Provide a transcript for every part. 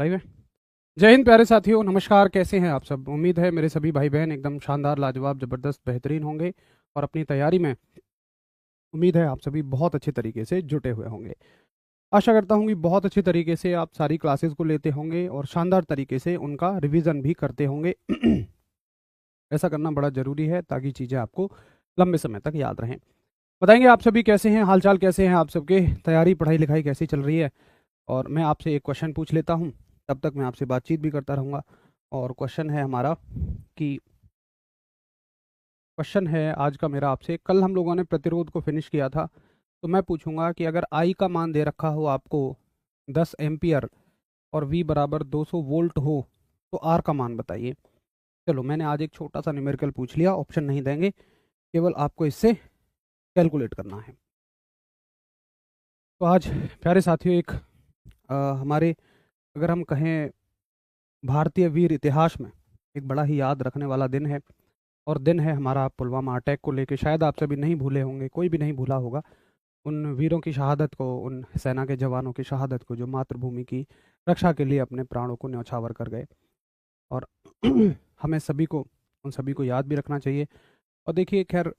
Live है। जय हिंद प्यारे साथियों, नमस्कार। कैसे हैं आप सब? उम्मीद है मेरे सभी भाई बहन एकदम शानदार, लाजवाब, जबरदस्त, बेहतरीन होंगे और अपनी तैयारी में उम्मीद है आप सभी बहुत अच्छे तरीके से जुटे हुए होंगे। आशा करता हूँ कि बहुत अच्छे तरीके से आप सारी क्लासेस को लेते होंगे और शानदार तरीके से उनका रिवीजन भी करते होंगे। ऐसा करना बड़ा ज़रूरी है ताकि चीज़ें आपको लंबे समय तक याद रहें। बताएंगे आप सभी कैसे हैं, हालचाल कैसे हैं आप सबके, तैयारी पढ़ाई लिखाई कैसी चल रही है। और मैं आपसे एक क्वेश्चन पूछ लेता हूँ, तब तक मैं आपसे बातचीत भी करता रहूँगा। और क्वेश्चन है हमारा कि क्वेश्चन है आज का मेरा आपसे, कल हम लोगों ने प्रतिरोध को फिनिश किया था, तो मैं पूछूंगा कि अगर आई का मान दे रखा हो आपको 10 एम्पियर और वी बराबर 200 वोल्ट हो तो आर का मान बताइए। चलो, मैंने आज एक छोटा सा न्यूमेरिकल पूछ लिया, ऑप्शन नहीं देंगे, केवल आपको इससे कैलकुलेट करना है। तो आज प्यारे साथियों एक हमारे, अगर हम कहें, भारतीय वीर इतिहास में एक बड़ा ही याद रखने वाला दिन है। और दिन है हमारा पुलवामा अटैक को लेके। शायद आप सभी नहीं भूले होंगे, कोई भी नहीं भूला होगा उन वीरों की शहादत को, उन सेना के जवानों की शहादत को जो मातृभूमि की रक्षा के लिए अपने प्राणों को न्यौछावर कर गए। और हमें सभी को, उन सभी को याद भी रखना चाहिए। और देखिए, खैर,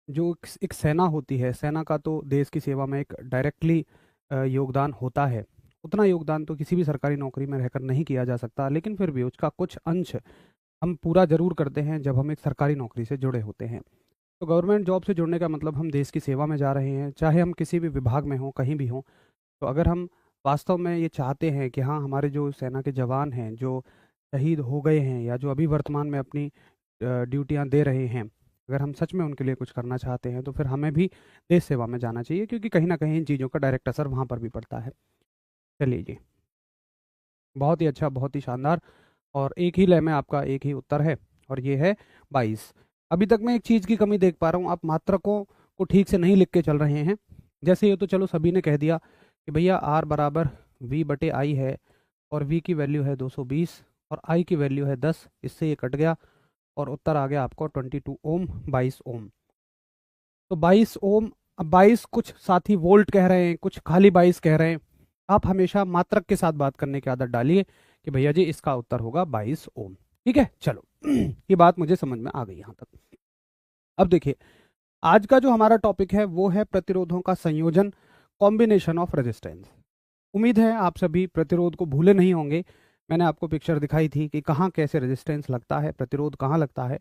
जो एक सेना होती है, सेना का तो देश की सेवा में एक डायरेक्टली योगदान होता है। उतना योगदान तो किसी भी सरकारी नौकरी में रहकर नहीं किया जा सकता, लेकिन फिर भी उसका कुछ अंश हम पूरा जरूर करते हैं जब हम एक सरकारी नौकरी से जुड़े होते हैं। तो गवर्नमेंट जॉब से जुड़ने का मतलब हम देश की सेवा में जा रहे हैं, चाहे हम किसी भी विभाग में हों, कहीं भी हों। तो अगर हम वास्तव में ये चाहते हैं कि हाँ, हमारे जो सेना के जवान हैं जो शहीद हो गए हैं या जो अभी वर्तमान में अपनी ड्यूटियाँ दे रहे हैं, अगर हम सच में उनके लिए कुछ करना चाहते हैं तो फिर हमें भी देश सेवा में जाना चाहिए, क्योंकि कहीं ना कहीं इन चीज़ों का डायरेक्ट असर वहाँ पर भी पड़ता है। चलिए जी, बहुत ही अच्छा, बहुत ही शानदार। और एक ही लय में आपका एक ही उत्तर है, और ये है 22। अभी तक मैं एक चीज़ की कमी देख पा रहा हूँ, आप मात्रकों को ठीक से नहीं लिख के चल रहे हैं। जैसे ये तो चलो सभी ने कह दिया कि भैया आर बराबर वी बटे आई है, और वी की वैल्यू है 220 और आई की वैल्यू है 10, इससे ये कट गया और उत्तर आ गया आपको 22 ओम, 22 ओम। तो 22 ओम। अब 22 कुछ साथी वोल्ट कह रहे हैं, कुछ खाली 22 कह रहे हैं। आप हमेशा मात्रक के साथ बात करने की आदत डालिए कि भैया जी इसका उत्तर होगा 22 ओम। ठीक है, चलो। ये बात मुझे समझ में आ गई यहाँ तक। अब देखिए, आज का जो हमारा टॉपिक है वो है प्रतिरोधों का संयोजन, कॉम्बिनेशन ऑफ रेजिस्टेंस। उम्मीद है आप सभी प्रतिरोध को भूले नहीं होंगे। मैंने आपको पिक्चर दिखाई थी कि कहाँ कैसे रेजिस्टेंस लगता है, प्रतिरोध कहाँ लगता है।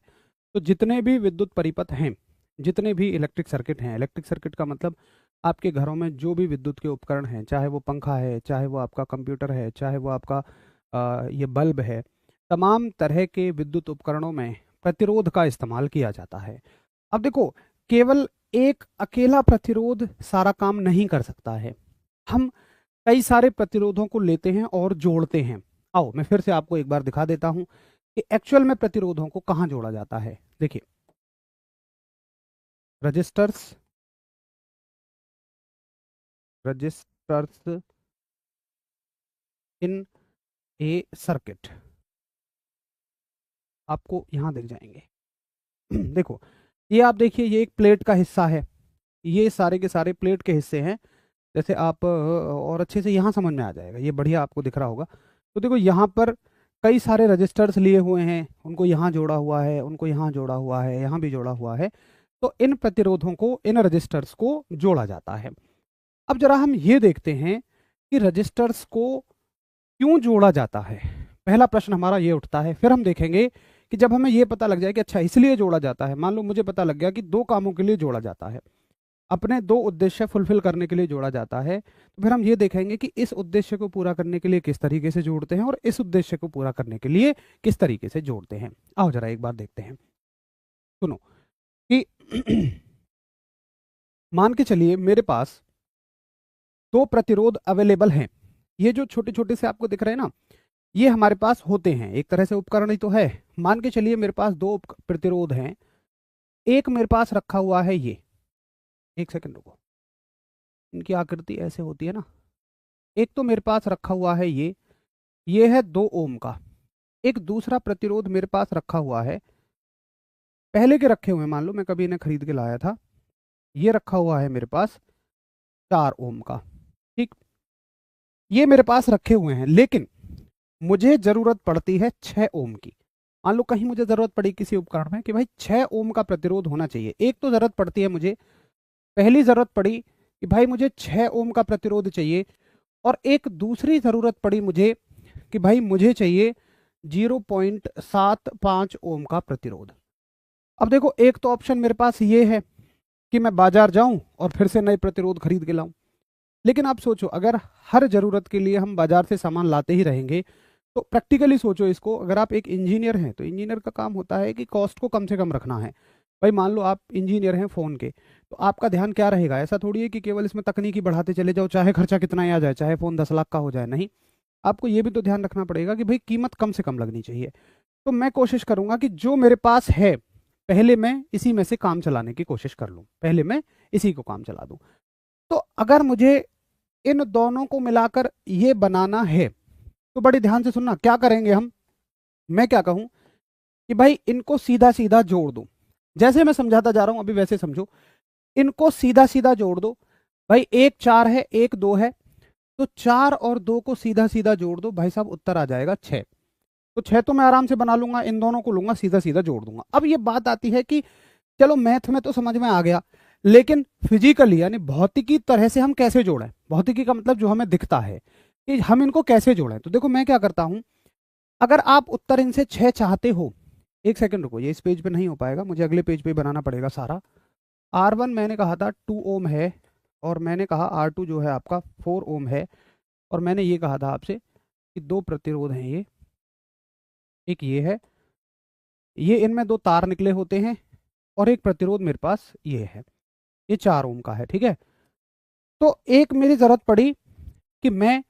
तो जितने भी विद्युत परिपथ हैं, जितने भी इलेक्ट्रिक सर्किट हैं, इलेक्ट्रिक सर्किट का मतलब आपके घरों में जो भी विद्युत के उपकरण हैं, चाहे वो पंखा है, चाहे वो आपका कंप्यूटर है, चाहे वो आपका ये बल्ब है, तमाम तरह के विद्युत उपकरणों में प्रतिरोध का इस्तेमाल किया जाता है। अब देखो, केवल एक अकेला प्रतिरोध सारा काम नहीं कर सकता है। हम कई सारे प्रतिरोधों को लेते हैं और जोड़ते हैं। आओ मैं फिर से आपको एक बार दिखा देता हूं कि एक्चुअल में प्रतिरोधों को कहाँ जोड़ा जाता है। देखिए, रजिस्टर्स, रजिस्टर्स इन ए सर्किट आपको यहां दिख जाएंगे। देखो, ये आप देखिए, ये एक प्लेट का हिस्सा है, ये सारे के सारे प्लेट के हिस्से हैं। जैसे आप और अच्छे से यहाँ समझ में आ जाएगा, ये बढ़िया आपको दिख रहा होगा। तो देखो, यहाँ पर कई सारे रजिस्टर्स लिए हुए हैं, उनको यहाँ जोड़ा हुआ है, उनको यहाँ जोड़ा हुआ है, यहाँ भी जोड़ा हुआ है। तो इन प्रतिरोधों को, इन रजिस्टर्स को जोड़ा जाता है। अब जरा हम ये देखते हैं कि रजिस्टर्स को क्यों जोड़ा जाता है। पहला प्रश्न हमारा ये उठता है। फिर हम देखेंगे कि जब हमें ये पता लग जाए कि अच्छा इसलिए जोड़ा जाता है, मान लो मुझे पता लग गया कि दो कामों के लिए जोड़ा जाता है, अपने दो उद्देश्य फुलफिल करने के लिए जोड़ा जाता है, तो फिर हम ये देखेंगे कि इस उद्देश्य को पूरा करने के लिए किस तरीके से जोड़ते हैं और इस उद्देश्य को पूरा करने के लिए किस तरीके से जोड़ते हैं। आओ जरा एक बार देखते हैं। सुनो कि मान के चलिए मेरे पास दो प्रतिरोध अवेलेबल हैं। ये जो छोटे छोटे से आपको दिख रहे हैं ना, ये हमारे पास होते हैं, एक तरह से उपकरण ही तो है। मान के चलिए मेरे पास दो प्रतिरोध हैं। एक मेरे पास रखा हुआ है ये, एक सेकंड रुको, इनकी आकृति ऐसे होती है ना। एक तो मेरे पास रखा हुआ है ये है 2 ओम का। एक दूसरा प्रतिरोध मेरे पास रखा हुआ है, पहले के रखे हुए हैं, मान लो मैं कभी इन्हें खरीद के लाया था। ये रखा हुआ है मेरे पास 4 ओम का। ठीक, ये मेरे पास रखे हुए हैं, लेकिन मुझे जरूरत पड़ती है 6 ओम की। मान लो कहीं मुझे जरूरत पड़ी किसी उपकरण में कि भाई 6 ओम का प्रतिरोध होना चाहिए। एक तो जरूरत पड़ती है मुझे, पहली जरूरत पड़ी कि भाई मुझे 6 ओम का प्रतिरोध चाहिए, और एक दूसरी जरूरत पड़ी मुझे कि भाई मुझे चाहिए 0.75 ओम का प्रतिरोध। अब देखो, एक तो ऑप्शन मेरे पास ये है कि मैं बाजार जाऊं और फिर से नए प्रतिरोध खरीद के लाऊं। लेकिन आप सोचो, अगर हर जरूरत के लिए हम बाजार से सामान लाते ही रहेंगे तो प्रैक्टिकली सोचो इसको, अगर आप एक इंजीनियर हैं तो इंजीनियर का काम होता है कि कॉस्ट को कम से कम रखना है। भाई मान लो आप इंजीनियर हैं फ़ोन के, तो आपका ध्यान क्या रहेगा? ऐसा थोड़ी है कि केवल इसमें तकनीकी बढ़ाते चले जाओ, चाहे खर्चा कितना ही आ जाए, चाहे फ़ोन 10 लाख का हो जाए। नहीं, आपको ये भी तो ध्यान रखना पड़ेगा कि भाई कीमत कम से कम लगनी चाहिए। तो मैं कोशिश करूंगा कि जो मेरे पास है पहले मैं इसी में से काम चलाने की कोशिश कर लूं, पहले मैं इसी को काम चला दूं। तो अगर मुझे इन दोनों को मिलाकर ये बनाना है तो बड़े ध्यान से सुनना, क्या करेंगे हम। मैं क्या कहूं कि भाई इनको सीधा सीधा जोड़ दो, जैसे मैं समझाता जा रहा हूं अभी वैसे समझो। इनको सीधा सीधा जोड़ दो। भाई एक 4 है, एक 2 है, तो 4 और 2 को सीधा सीधा जोड़ दो, भाई साहब उत्तर आ जाएगा 6। तो 6 तो मैं आराम से बना लूंगा, इन दोनों को लूंगा सीधा सीधा जोड़ दूंगा। अब ये बात आती है कि चलो मैथ में तो समझ में आ गया, लेकिन फिजिकली यानी भौतिकी तरह से हम कैसे जोड़ें। भौतिकी का मतलब जो हमें दिखता है कि हम इनको कैसे जोड़ें। तो देखो मैं क्या करता हूं, अगर आप उत्तर इनसे 6 चाहते हो, एक सेकंड रुको, ये इस पेज पे नहीं हो पाएगा, मुझे अगले पेज पे बनाना पड़ेगा सारा। R1 मैंने कहा था 2 ओम है, और मैंने कहा R2 जो है आपका 4 ओम है, और मैंने ये कहा था आपसे कि 2 प्रतिरोध हैं ये, एक ये है, ये इनमें 2 तार निकले होते हैं, और एक प्रतिरोध मेरे पास ये है, ये 4 ओम का है। ठीक है, तो एक मेरी जरूरत पड़ी कि मैं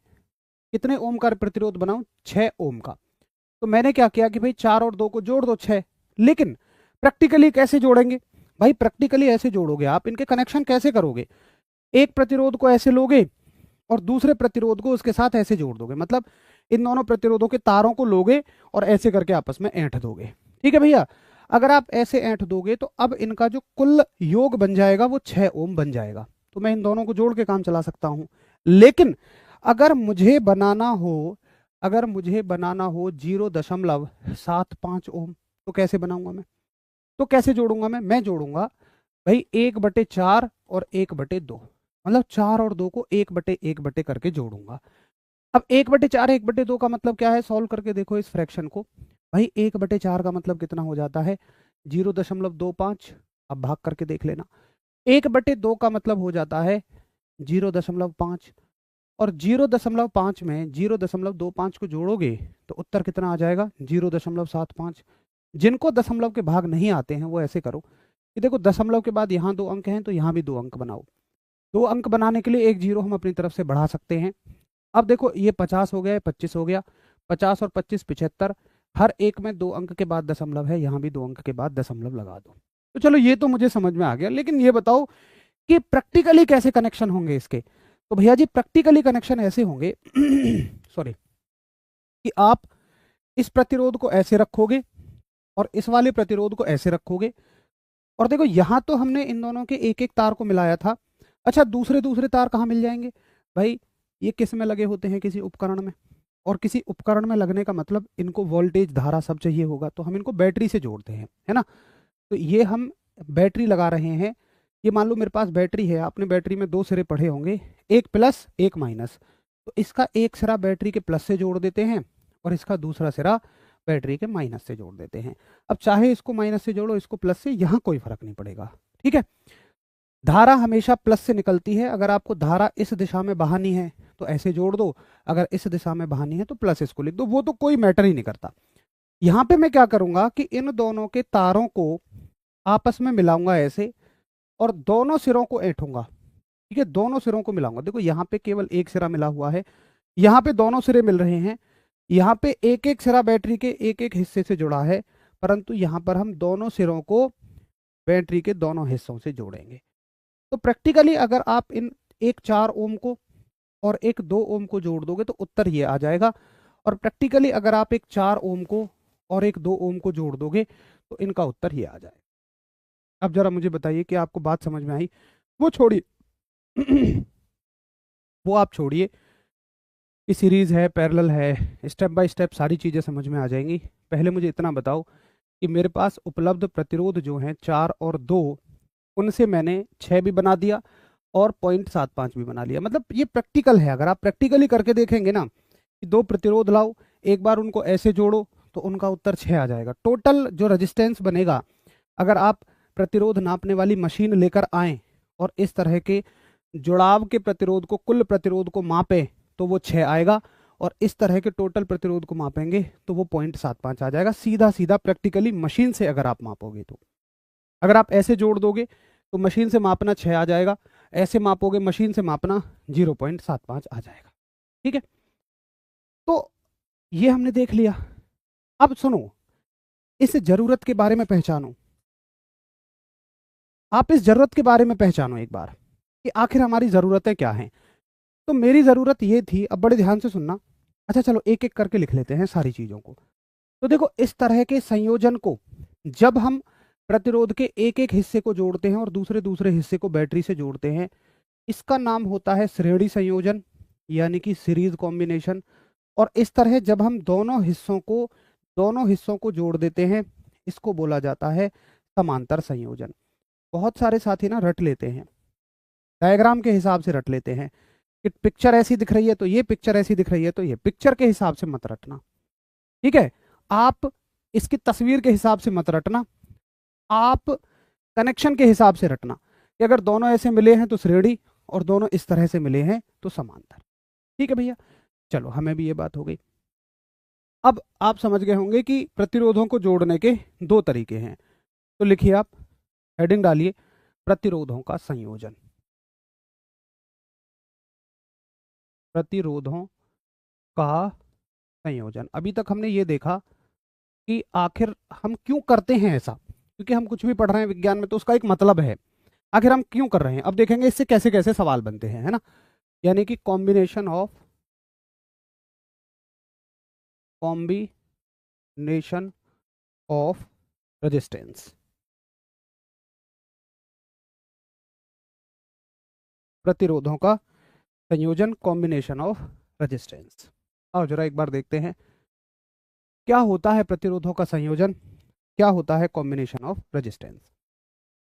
कितने ओम का प्रतिरोध बनाऊं, 6 ओम का। तो मैंने क्या किया कि भाई 4 और 2 को जोड़ दो 6। लेकिन प्रैक्टिकली कैसे जोड़ेंगे? भाई प्रैक्टिकली ऐसे जोड़ोगे आप, इनके कनेक्शन कैसे करोगे? एक प्रतिरोध को ऐसे लोगे और दूसरे प्रतिरोध को उसके साथ ऐसे जोड़ दोगे, मतलब इन दोनों प्रतिरोधों के तारों को लोगे और ऐसे करके आपस में ऐंठ दोगे। ठीक है भैया, अगर आप ऐसे ऐंठ दोगे तो अब इनका जो कुल योग बन जाएगा वो 6 ओम बन जाएगा। तो मैं इन दोनों को जोड़ के काम चला सकता हूं। लेकिन अगर मुझे बनाना हो, अगर मुझे बनाना हो 0.75 ओम, तो कैसे बनाऊंगा मैं? तो कैसे जोड़ूंगा मैं जोड़ूंगा भाई 1/4 और 1/2, मतलब 4 और 2 को 1/1 करके जोड़ूंगा। अब 1/4 1/2 का मतलब क्या है? सॉल्व करके देखो इस फ्रैक्शन को। भाई 1/4 का मतलब कितना हो जाता है? 0.25। अब भाग करके देख लेना। 1/2 का मतलब हो जाता है 0.5, और 0.5 में 0.25 को जोड़ोगे तो उत्तर कितना आ जाएगा? 0.75। जिनको दशमलव के भाग नहीं आते हैं वो ऐसे करो कि देखो दशमलव के बाद यहाँ 2 अंक हैं तो यहाँ भी 2 अंक बनाओ। 2 अंक बनाने के लिए एक जीरो हम अपनी तरफ से बढ़ा सकते हैं। अब देखो ये 50 हो गया, 25 हो गया, 50 और 25 75, हर एक में 2 अंक के बाद दशमलव है, यहाँ भी 2 अंक के बाद दशमलव लगा दो। तो चलो ये तो मुझे समझ में आ गया, लेकिन ये बताओ कि प्रैक्टिकली कैसे कनेक्शन होंगे इसके। तो भैया जी प्रैक्टिकली कनेक्शन ऐसे होंगे सॉरी, कि आप इस प्रतिरोध को ऐसे रखोगे और इस वाले प्रतिरोध को ऐसे रखोगे, और देखो यहां तो हमने इन दोनों के एक एक तार को मिलाया था। अच्छा, दूसरे दूसरे तार कहाँ मिल जाएंगे भाई? ये किस में लगे होते हैं? किसी उपकरण में। और किसी उपकरण में लगने का मतलब इनको वोल्टेज धारा सब चाहिए होगा, तो हम इनको बैटरी से जोड़ते हैं, है ना। तो ये हम बैटरी लगा रहे हैं। ये मान लो मेरे पास बैटरी है, आपने बैटरी में 2 सिरे पढ़े होंगे, एक प्लस एक माइनस। तो इसका एक सिरा बैटरी के प्लस से जोड़ देते हैं और इसका दूसरा सिरा बैटरी के माइनस से जोड़ देते हैं। अब चाहे इसको माइनस से जोड़ो, इसको प्लस से, यहाँ कोई फर्क नहीं पड़ेगा। ठीक है, धारा हमेशा प्लस से निकलती है। अगर आपको धारा इस दिशा में बहानी है तो ऐसे जोड़ दो, अगर इस दिशा में बहानी है तो प्लस इसको लिख दो, वो तो कोई मैटर ही नहीं करता। यहाँ पे मैं क्या करूंगा कि इन दोनों के तारों को आपस में मिलाऊंगा ऐसे, और दोनों सिरों को ऐंठूंगा। ठीक है, दोनों सिरों को मिलाऊंगा। देखो यहाँ पे केवल एक सिरा मिला हुआ है, यहाँ पे दोनों सिरे मिल रहे हैं। यहाँ पे एक एक सिरा बैटरी के एक एक हिस्से से जुड़ा है, परंतु यहाँ पर हम दोनों सिरों को बैटरी के दोनों हिस्सों से जोड़ेंगे। तो प्रैक्टिकली अगर आप इन एक 4 ओम को और एक 2 ओम को जोड़ दोगे तो उत्तर ये आ जाएगा। और प्रैक्टिकली अगर आप एक 4 ओम को और एक 2 ओम को जोड़ दोगे तो इनका उत्तर ये आ जाएगा। अब जरा मुझे बताइए कि आपको बात समझ में आई? वो छोड़िए वो आप छोड़िए, कि सीरीज़ है, पैरेलल है, स्टेप बाय स्टेप सारी चीज़ें समझ में आ जाएंगी। पहले मुझे इतना बताओ कि मेरे पास उपलब्ध प्रतिरोध जो हैं 4 और 2, उनसे मैंने 6 भी बना दिया और 0.75 भी बना लिया। मतलब ये प्रैक्टिकल है, अगर आप प्रैक्टिकली करके देखेंगे ना कि दो प्रतिरोध लाओ, एक बार उनको ऐसे जोड़ो तो उनका उत्तर 6 आ जाएगा। टोटल जो रेजिस्टेंस बनेगा, अगर आप प्रतिरोध नापने वाली मशीन लेकर आएँ और इस तरह के जुड़ाव के प्रतिरोध को, कुल प्रतिरोध को मापें तो वो 6 आएगा, और इस तरह के टोटल प्रतिरोध को मापेंगे तो वो 0.75 आ जाएगा। सीधा सीधा प्रैक्टिकली मशीन से अगर आप मापोगे तो, अगर आप ऐसे जोड़ दोगे तो मशीन से मापना 6 आ जाएगा, ऐसे मापोगे मशीन से मापना 0.75 आ जाएगा। ठीक है, तो ये हमने देख लिया। अब सुनो, इस जरूरत के बारे में पहचानो, आप इस जरूरत के बारे में पहचानो एक बार कि आखिर हमारी जरूरतें क्या हैं। तो मेरी ज़रूरत ये थी, अब बड़े ध्यान से सुनना। अच्छा चलो एक एक करके लिख लेते हैं सारी चीज़ों को। तो देखो, इस तरह के संयोजन को जब हम प्रतिरोध के एक एक हिस्से को जोड़ते हैं और दूसरे दूसरे हिस्से को बैटरी से जोड़ते हैं, इसका नाम होता है श्रेणी संयोजन, यानी कि सीरीज कॉम्बिनेशन। और इस तरह जब हम दोनों हिस्सों को जोड़ देते हैं, इसको बोला जाता है समांतर संयोजन। बहुत सारे साथी ना रट लेते हैं, डायग्राम के हिसाब से रट लेते हैं कि पिक्चर ऐसी दिख रही है तो ये, पिक्चर ऐसी दिख रही है तो ये। पिक्चर के हिसाब से मत रटना, ठीक है? आप इसकी तस्वीर के हिसाब से मत रटना, आप कनेक्शन के हिसाब से रटना कि अगर दोनों ऐसे मिले हैं तो श्रेणी और दोनों इस तरह से मिले हैं तो समांतर। ठीक है भैया, चलो हमें भी ये बात हो गई। अब आप समझ गए होंगे कि प्रतिरोधों को जोड़ने के दो तरीके हैं। तो लिखिए, आप हेडिंग डालिए, प्रतिरोधों का संयोजन। प्रतिरोधों का संयोजन। अभी तक हमने ये देखा कि आखिर हम क्यों करते हैं ऐसा, क्योंकि हम कुछ भी पढ़ रहे हैं विज्ञान में तो उसका एक मतलब है। आखिर हम क्यों कर रहे हैं, अब देखेंगे इससे कैसे कैसे सवाल बनते हैं, है ना? यानी कि कॉम्बिनेशन ऑफ रेजिस्टेंस, प्रतिरोधों का संयोजन, कॉम्बिनेशन ऑफ रेजिस्टेंस। और जरा एक बार देखते हैं क्या होता है प्रतिरोधों का संयोजन, क्या होता है कॉम्बिनेशन ऑफ रेजिस्टेंस।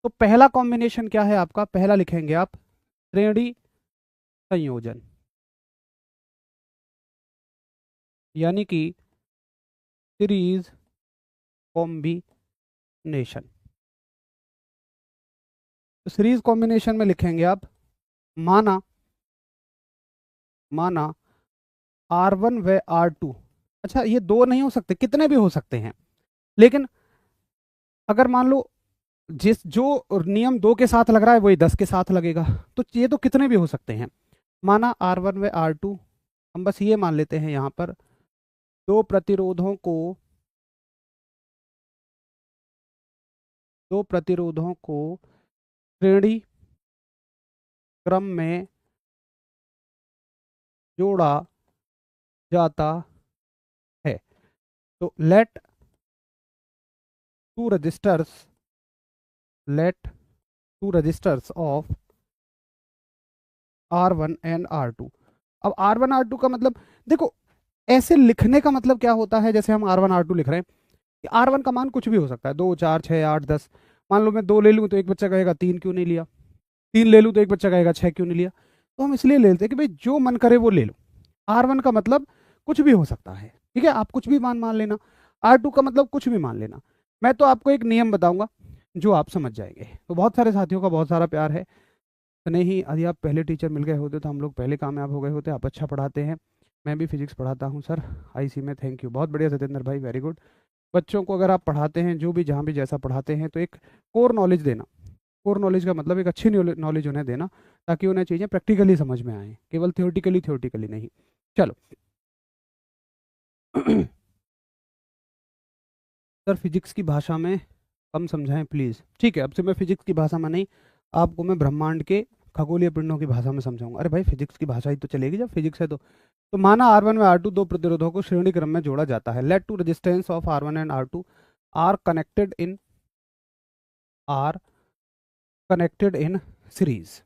तो पहला कॉम्बिनेशन क्या है आपका, पहला लिखेंगे आप श्रेणी संयोजन, यानी कि सीरीज कॉम्बिनेशन। तो सीरीज कॉम्बिनेशन में लिखेंगे आप, माना R1 व R2। अच्छा, ये दो नहीं हो सकते, कितने भी हो सकते हैं, लेकिन अगर मान लो जो नियम 2 के साथ लग रहा है वही 10 के साथ लगेगा, तो ये तो कितने भी हो सकते हैं। माना R1 व R2, हम बस ये मान लेते हैं यहाँ पर दो प्रतिरोधों को श्रेणी क्रम में जोड़ा जाता है। तो let two resistors of R1 and R2। अब R1 R2 का मतलब देखो, ऐसे लिखने का मतलब क्या होता है, जैसे हम R1 R2 लिख रहे हैं कि R1 का मान कुछ भी हो सकता है, 2 4 6 8 10। मान लो मैं 2 ले लूँ तो एक बच्चा कहेगा 3 क्यों नहीं लिया, 3 ले लूँ तो एक बच्चा कहेगा 6 क्यों नहीं लिया। तो हम इसलिए ले लेते हैं कि भाई जो मन करे वो ले लो। R1 का मतलब कुछ भी हो सकता है, ठीक है, आप कुछ भी मान मान लेना। R2 का मतलब कुछ भी मान लेना। मैं तो आपको एक नियम बताऊंगा जो आप समझ जाएंगे। तो बहुत सारे साथियों का बहुत सारा प्यार है, तो नहीं, यदि आप पहले टीचर मिल गए होते तो हम लोग पहले कामयाब हो गए होते। आप अच्छा पढ़ाते हैं, मैं भी फिजिक्स पढ़ाता हूँ सर आईसी में। थैंक यू, बहुत बढ़िया सत्येंद्र भाई, वेरी गुड। बच्चों को अगर आप पढ़ाते हैं, जो भी जहाँ भी जैसा पढ़ाते हैं, तो एक कोर नॉलेज देना। कोर नॉलेज का मतलब एक अच्छी नॉलेज उन्हें देना, ताकि उन्हें चीज़ें प्रैक्टिकली समझ में आए, केवल थ्योरेटिकली नहीं। चलो सर फिजिक्स की भाषा में कम समझाएं प्लीज़। ठीक है, अब से मैं फिजिक्स की भाषा में नहीं, आपको मैं ब्रह्मांड के खगोलीय पिंडों की भाषा में समझाऊंगा। अरे भाई, फिजिक्स की भाषा ही तो चलेगी जब फिजिक्स है तो माना R1 में R2 दो प्रतिरोधों को श्रेणी क्रम में जोड़ा जाता है। Let two resistance of R1 and R2 are connected in series.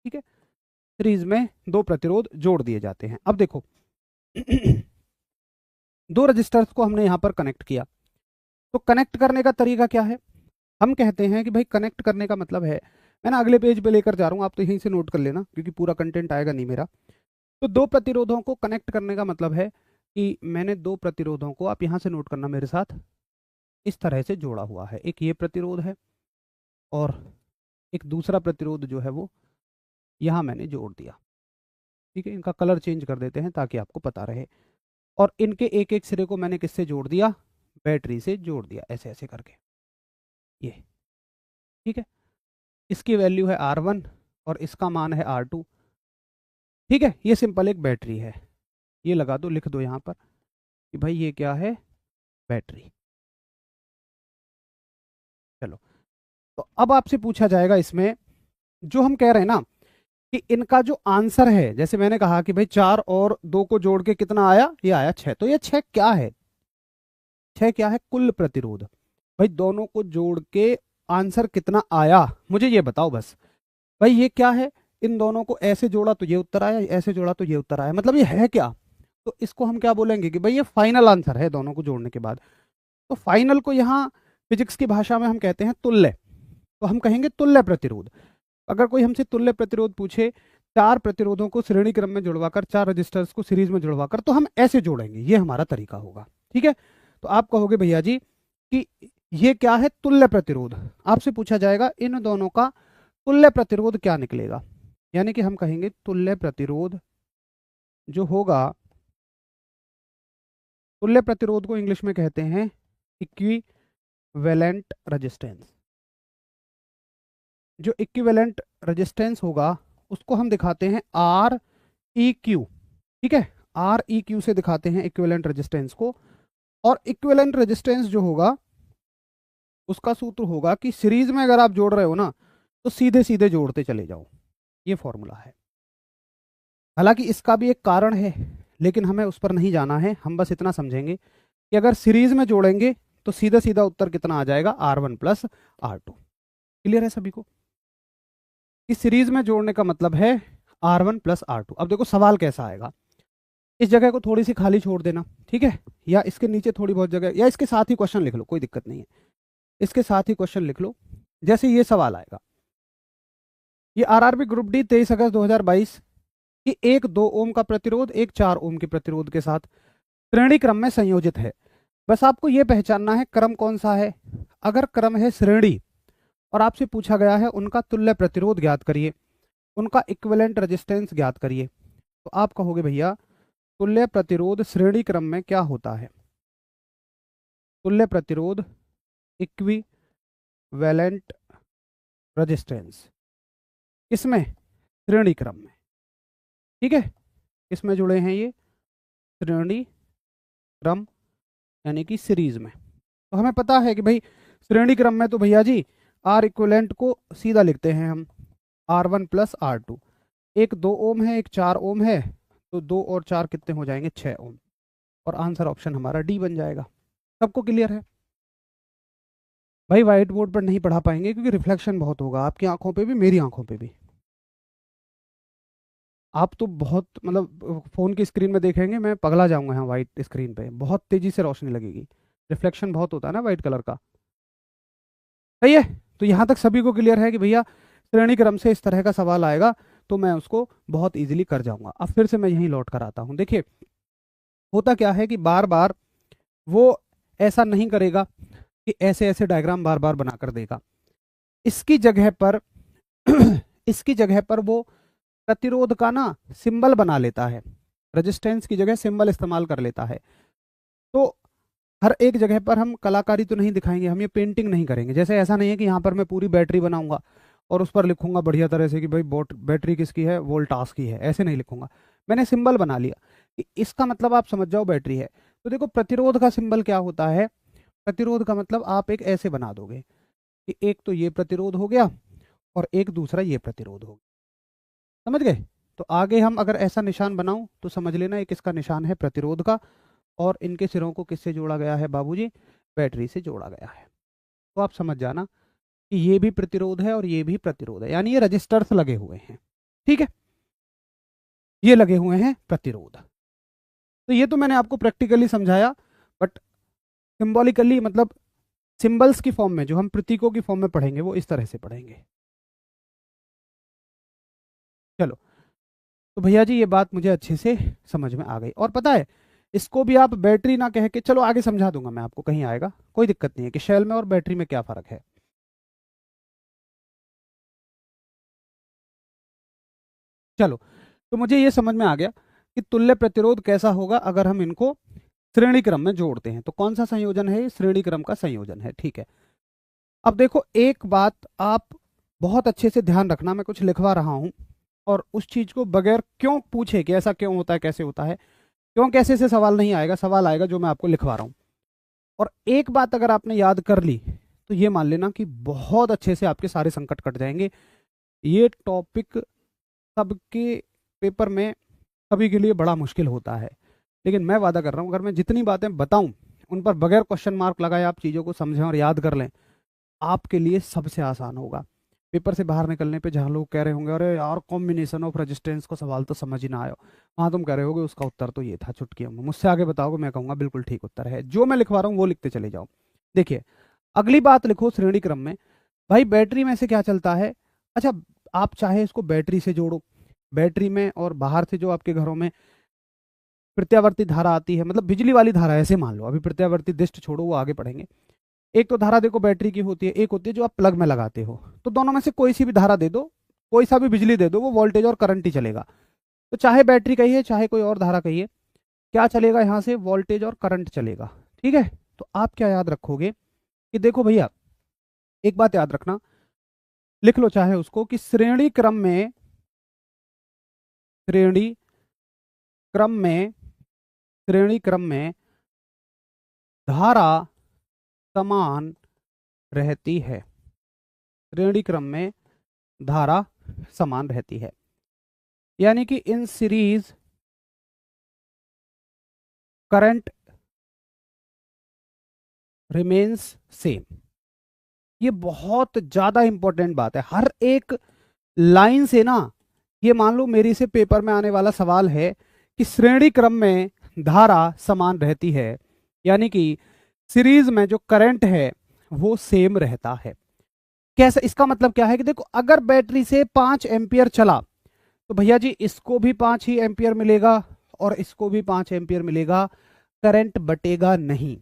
ठीक है, सीरीज में दो प्रतिरोध जोड़ दिए जाते हैं। अब देखो, दो रजिस्टर्स को हमने यहाँ पर कनेक्ट किया। तो कनेक्ट करने का तरीका क्या है? हम कहते हैं कि भाई कनेक्ट करने का मतलब है, मैं ना अगले पेज पे लेकर जा रहा हूँ, आप तो यहीं से नोट कर लेना क्योंकि पूरा कंटेंट आएगा नहीं मेरा। तो दो प्रतिरोधों को कनेक्ट करने का मतलब है कि मैंने दो प्रतिरोधों को, आप यहाँ से नोट करना मेरे साथ, इस तरह से जोड़ा हुआ है। एक ये प्रतिरोध है और एक दूसरा प्रतिरोध जो है वो यहाँ मैंने जोड़ दिया। ठीक है, इनका कलर चेंज कर देते हैं ताकि आपको पता रहे। और इनके एक एक सिरे को मैंने किससे जोड़ दिया? बैटरी से जोड़ दिया, ऐसे ऐसे करके ये। ठीक है, इसकी वैल्यू है R1 और इसका मान है R2। ठीक है, ये सिंपल एक बैटरी है। ये लगा दो, लिख दो यहाँ पर कि भाई ये क्या है? बैटरी। चलो, तो अब आपसे पूछा जाएगा इसमें, जो हम कह रहे हैं ना कि इनका जो आंसर है, जैसे मैंने कहा कि भाई 4 और 2 को जोड़ के कितना आया? ये आया 6। तो ये 6 क्या है? 6 क्या है? कुल प्रतिरोध। भाई दोनों को जोड़ के आंसर कितना आया, मुझे ये बताओ बस। भाई ये क्या है? इन दोनों को ऐसे जोड़ा तो ये उत्तर आया, ऐसे जोड़ा तो ये उत्तर आया, मतलब ये है क्या? तो इसको हम क्या बोलेंगे कि भाई ये फाइनल आंसर है दोनों को जोड़ने के बाद। तो फाइनल को यहाँ फिजिक्स की भाषा में हम कहते हैं तुल्य। तो हम कहेंगे तुल्य प्रतिरोध। अगर कोई हमसे तुल्य प्रतिरोध पूछे, चार प्रतिरोधों को श्रेणी क्रम में जुड़वाकर, चार रजिस्टर्स को सीरीज में जुड़वाकर, तो हम ऐसे जोड़ेंगे, ये हमारा तरीका होगा। ठीक है, तो आप कहोगे भैया जी कि ये क्या है? तुल्य प्रतिरोध। आपसे पूछा जाएगा इन दोनों का तुल्य प्रतिरोध क्या निकलेगा, यानी कि हम कहेंगे तुल्य प्रतिरोध जो होगा, तुल्य प्रतिरोध को इंग्लिश में कहते हैं इक्विवेलेंट रेजिस्टेंस। जो इक्विवेलेंट रेजिस्टेंस होगा उसको हम दिखाते हैं आर ई क्यू। ठीक है, आर ई क्यू से दिखाते हैं इक्विवेलेंट रेजिस्टेंस को। और इक्विवेलेंट रेजिस्टेंस जो होगा उसका सूत्र होगा कि सीरीज में अगर आप जोड़ रहे हो ना तो सीधे सीधे जोड़ते चले जाओ, ये फॉर्मूला है। हालांकि इसका भी एक कारण है, लेकिन हमें उस पर नहीं जाना है। हम बस इतना समझेंगे कि अगर सीरीज में जोड़ेंगे तो सीधा सीधा उत्तर कितना आ जाएगा? R1 plus R2। क्लियर है सभी को? इस सीरीज में जोड़ने का मतलब है R1 प्लस R2। अब देखो सवाल कैसा आएगा, इस जगह को थोड़ी सी खाली छोड़ देना, ठीक है, या इसके नीचे थोड़ी बहुत जगह, या इसके साथ ही क्वेश्चन लिख लो, कोई दिक्कत नहीं है, इसके साथ ही क्वेश्चन लिख लो। जैसे ये सवाल आएगा, ये आरआरबी ग्रुप डी 23 अगस्त 2022 कि एक 2 ओम का प्रतिरोध एक 4 ओम के प्रतिरोध के साथ श्रेणी क्रम में संयोजित है। बस आपको यह पहचानना है क्रम कौन सा है। अगर क्रम है श्रेणी और आपसे पूछा गया है उनका तुल्य प्रतिरोध ज्ञात करिए, उनका इक्विवेलेंट रेजिस्टेंस ज्ञात करिए, तो आप कहोगे भैया तुल्य प्रतिरोध श्रेणी क्रम में क्या होता है? तुल्य प्रतिरोध इक्विवेलेंट रेजिस्टेंस किसमें? श्रेणी क्रम में। ठीक है, किसमें जुड़े हैं ये? श्रेणी क्रम यानी कि सीरीज में। तो हमें पता है कि भाई श्रेणी क्रम में तो भैया जी आर इक्विवेलेंट को सीधा लिखते हैं हम R1 प्लस R2। एक 2 ओम है, एक 4 ओम है, तो 2 और 4 कितने हो जाएंगे? 6 ओम। और आंसर ऑप्शन हमारा डी बन जाएगा। सबको क्लियर है? भाई व्हाइट बोर्ड पर नहीं पढ़ा पाएंगे क्योंकि रिफ्लेक्शन बहुत होगा आपकी आंखों पे भी, मेरी आंखों पे भी। आप तो बहुत मतलब फ़ोन की स्क्रीन में देखेंगे, मैं पगला जाऊंगा यहाँ वाइट स्क्रीन पे, बहुत तेज़ी से रोशनी लगेगी, रिफ्लेक्शन बहुत होता है ना वाइट कलर का। सही है, तो यहाँ तक सभी को क्लियर है कि भैया श्रेणी क्रम से इस तरह का सवाल आएगा तो मैं उसको बहुत इजीली कर जाऊंगा। अब फिर से मैं यहीं लौट कर आता हूँ। देखिए होता क्या है कि बार बार वो ऐसा नहीं करेगा कि ऐसे ऐसे डायग्राम बार बार बना कर देगा। इसकी जगह पर इसकी जगह पर वो प्रतिरोध का ना सिंबल बना लेता है, रेजिस्टेंस की जगह सिंबल इस्तेमाल कर लेता है। तो हर एक जगह पर हम कलाकारी तो नहीं दिखाएंगे, हम ये पेंटिंग नहीं करेंगे। जैसे ऐसा नहीं है कि यहाँ पर मैं पूरी बैटरी बनाऊंगा और उस पर लिखूंगा बढ़िया तरह से कि भाई बैटरी किसकी है? वोल्टास की है, ऐसे नहीं लिखूंगा। मैंने सिंबल बना लिया कि इसका मतलब आप समझ जाओ बैटरी है। तो देखो प्रतिरोध का सिंबल क्या होता है? प्रतिरोध का मतलब आप एक ऐसे बना दोगे कि एक तो ये प्रतिरोध हो गया और एक दूसरा ये प्रतिरोध हो गया। समझ गए? तो आगे हम अगर ऐसा निशान बनाऊं तो समझ लेना एक इसका निशान है प्रतिरोध का, और इनके सिरों को किससे जोड़ा गया है बाबूजी? बैटरी से जोड़ा गया है। तो आप समझ जाना कि ये भी प्रतिरोध है और ये भी प्रतिरोध है, यानी ये रजिस्टर्स लगे हुए हैं। ठीक है, ये लगे हुए हैं प्रतिरोध। तो ये तो मैंने आपको प्रैक्टिकली समझाया, बट सिंबॉलिकली मतलब सिंबल्स की फॉर्म में, जो हम प्रतीकों की फॉर्म में पढ़ेंगे वो इस तरह से पढ़ेंगे। चलो, तो भैया जी ये बात मुझे अच्छे से समझ में आ गई। और पता है, इसको भी आप बैटरी ना कह के, चलो आगे समझा दूंगा मैं आपको, कहीं आएगा, कोई दिक्कत नहीं है कि शेल में और बैटरी में क्या फ़र्क है। चलो, तो मुझे ये समझ में आ गया कि तुल्य प्रतिरोध कैसा होगा अगर हम इनको श्रेणी क्रम में जोड़ते हैं। तो कौन सा संयोजन है? ये श्रेणी क्रम का संयोजन है, ठीक है। अब देखो, एक बात आप बहुत अच्छे से ध्यान रखना, मैं कुछ लिखवा रहा हूं और उस चीज को बगैर क्यों पूछे कि ऐसा क्यों होता है, कैसे होता है, क्यों कैसे से सवाल नहीं आएगा, सवाल आएगा जो मैं आपको लिखवा रहा हूं। और एक बात अगर आपने याद कर ली तो ये मान लेना कि बहुत अच्छे से आपके सारे संकट कट जाएंगे। ये टॉपिक सबके पेपर में सभी के लिए बड़ा मुश्किल होता है, लेकिन मैं वादा कर रहा हूं, अगर मैं जितनी बातें बताऊं उन पर बगैर क्वेश्चन मार्क लगाए आप चीज़ों को समझें और याद कर लें, आपके लिए सबसे आसान होगा। पेपर से बाहर निकलने पे जहाँ लोग कह रहे होंगे अरे यार कॉम्बिनेशन ऑफ रेजिस्टेंस को सवाल तो समझ ही ना आयो, वहाँ तुम कह रहे होगे उसका उत्तर तो ये था चुटकियों में। मुझसे आगे बताओगे, मैं कहूँगा बिल्कुल ठीक उत्तर है। जो मैं लिखवा रहा हूँ वो लिखते चले जाओ। देखिए, अगली बात लिखो श्रेणी क्रम में। भाई बैटरी में से क्या चलता है? अच्छा, आप चाहे इसको बैटरी से जोड़ो, बैटरी में और बाहर से जो आपके घरों में प्रत्यावर्ती धारा आती है, मतलब बिजली वाली धारा, ऐसे मान लो, अभी प्रत्यावर्ती दिष्ट छोड़ो, वो आगे पढ़ेंगे। एक तो धारा देखो बैटरी की होती है, एक होती है जो आप प्लग में लगाते हो। तो दोनों में से कोई सी भी धारा दे दो, कोई सा भी बिजली दे दो, वो वोल्टेज और करंट ही चलेगा। तो चाहे बैटरी कहिए चाहे कोई और धारा कहिए, क्या चलेगा यहाँ से? वोल्टेज और करंट चलेगा, ठीक है। तो आप क्या याद रखोगे कि देखो भैया, एक बात याद रखना, लिख लो चाहे उसको, कि श्रेणी क्रम में श्रेणी क्रम में धारा समान रहती है। श्रेणी क्रम में धारा समान रहती है, यानी कि in series current remains same. ये बहुत ज्यादा इंपॉर्टेंट बात है। हर एक लाइन से ना, ये मान लो मेरी से पेपर में आने वाला सवाल है कि श्रेणी क्रम में धारा समान रहती है, यानी कि सीरीज में जो करंट है वो सेम रहता है। कैसे? इसका मतलब क्या है कि देखो, अगर बैटरी से 5 एम्पियर चला तो भैया जी इसको भी 5 ही एम्पियर मिलेगा और इसको भी 5 एम्पियर मिलेगा, करंट बटेगा नहीं।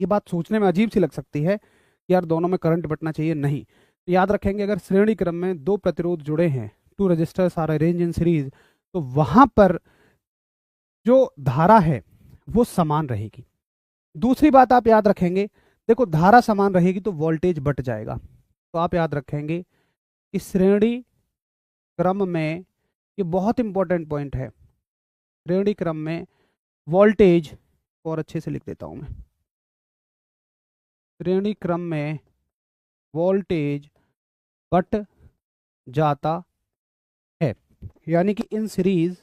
ये बात सोचने में अजीब सी लग सकती है कि यार दोनों में करंट बटना चाहिए, नहीं। तो याद रखेंगे, अगर श्रेणी क्रम में दो प्रतिरोध जुड़े हैं, two resistors are arranged in series, तो वहां पर जो धारा है वो समान रहेगी। दूसरी बात आप याद रखेंगे, देखो धारा समान रहेगी तो वोल्टेज बट जाएगा। तो आप याद रखेंगे कि श्रेणी क्रम में, ये बहुत इंपॉर्टेंट पॉइंट है, श्रेणी क्रम में वोल्टेज, और अच्छे से लिख देता हूं मैं, श्रेणी क्रम में वोल्टेज बट जाता है, यानी कि इन सीरीज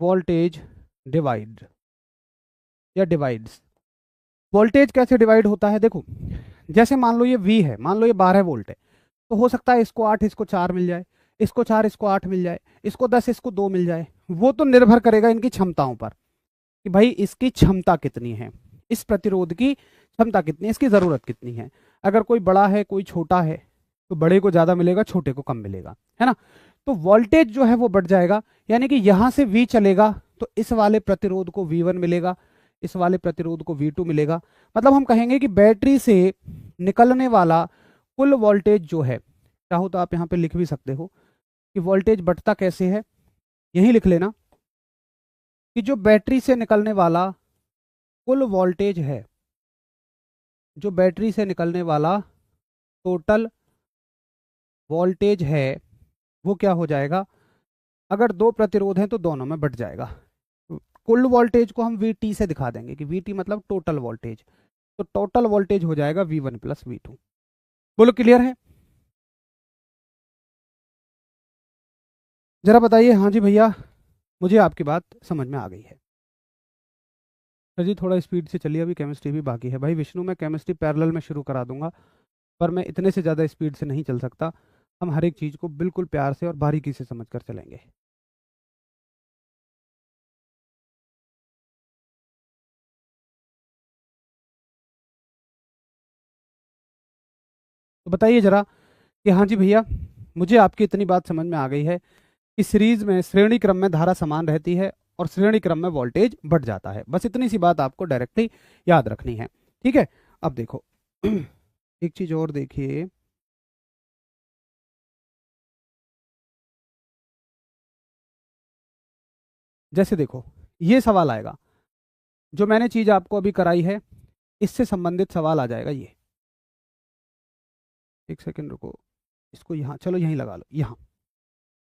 वोल्टेज डिवाइड या डिवाइड्स। वोल्टेज कैसे डिवाइड होता है? देखो, जैसे मान लो ये V है, मान लो ये 12 वोल्ट है, तो हो सकता है इसको 8 इसको 4 मिल जाए, इसको 4 इसको 8 मिल जाए, इसको 10 इसको 2 मिल जाए। वो तो निर्भर करेगा इनकी क्षमताओं पर कि भाई इसकी क्षमता कितनी है, इस प्रतिरोध की क्षमता कितनी है, इसकी ज़रूरत कितनी है। अगर कोई बड़ा है कोई छोटा है तो बड़े को ज़्यादा मिलेगा, छोटे को कम मिलेगा, है ना। तो वोल्टेज जो है वो बढ़ जाएगा, यानी कि यहाँ से V चलेगा तो इस वाले प्रतिरोध को V1 मिलेगा, इस वाले प्रतिरोध को V2 मिलेगा। मतलब हम कहेंगे कि बैटरी से निकलने वाला कुल वोल्टेज जो है, चाहो तो आप यहाँ पे लिख भी सकते हो कि वोल्टेज बढ़ता कैसे है, यही लिख लेना कि जो बैटरी से निकलने वाला कुल वोल्टेज है, जो बैटरी से निकलने वाला टोटल वोल्टेज है, वो क्या हो जाएगा, अगर दो प्रतिरोध हैं तो दोनों में बढ़ जाएगा। कुल वोल्टेज को हम VT से दिखा देंगे कि VT मतलब टोटल वोल्टेज, तो टोटल वोल्टेज हो जाएगा V1 प्लस V2। बोलो क्लियर है? जरा बताइए। हाँ जी भैया, मुझे आपकी बात समझ में आ गई है। सर जी थोड़ा स्पीड से चलिए, अभी केमिस्ट्री भी बाकी है। भाई विष्णु, मैं केमिस्ट्री पैरेलल में शुरू करा दूंगा, पर मैं इतने से ज़्यादा स्पीड से नहीं चल सकता। हम हर एक चीज को बिल्कुल प्यार से और बारीकी से समझ कर चलेंगे। तो बताइए जरा कि हाँ जी भैया, मुझे आपकी इतनी बात समझ में आ गई है कि सीरीज में श्रेणी क्रम में धारा समान रहती है और श्रेणी क्रम में वोल्टेज बढ़ जाता है। बस इतनी सी बात आपको डायरेक्टली याद रखनी है, ठीक है। अब देखो एक चीज और देखिए, जैसे देखो ये सवाल आएगा, जो मैंने चीज आपको अभी कराई है इससे संबंधित सवाल आ जाएगा ये। एक सेकंड रुको, इसको यहाँ, चलो यहीं लगा लो, यहाँ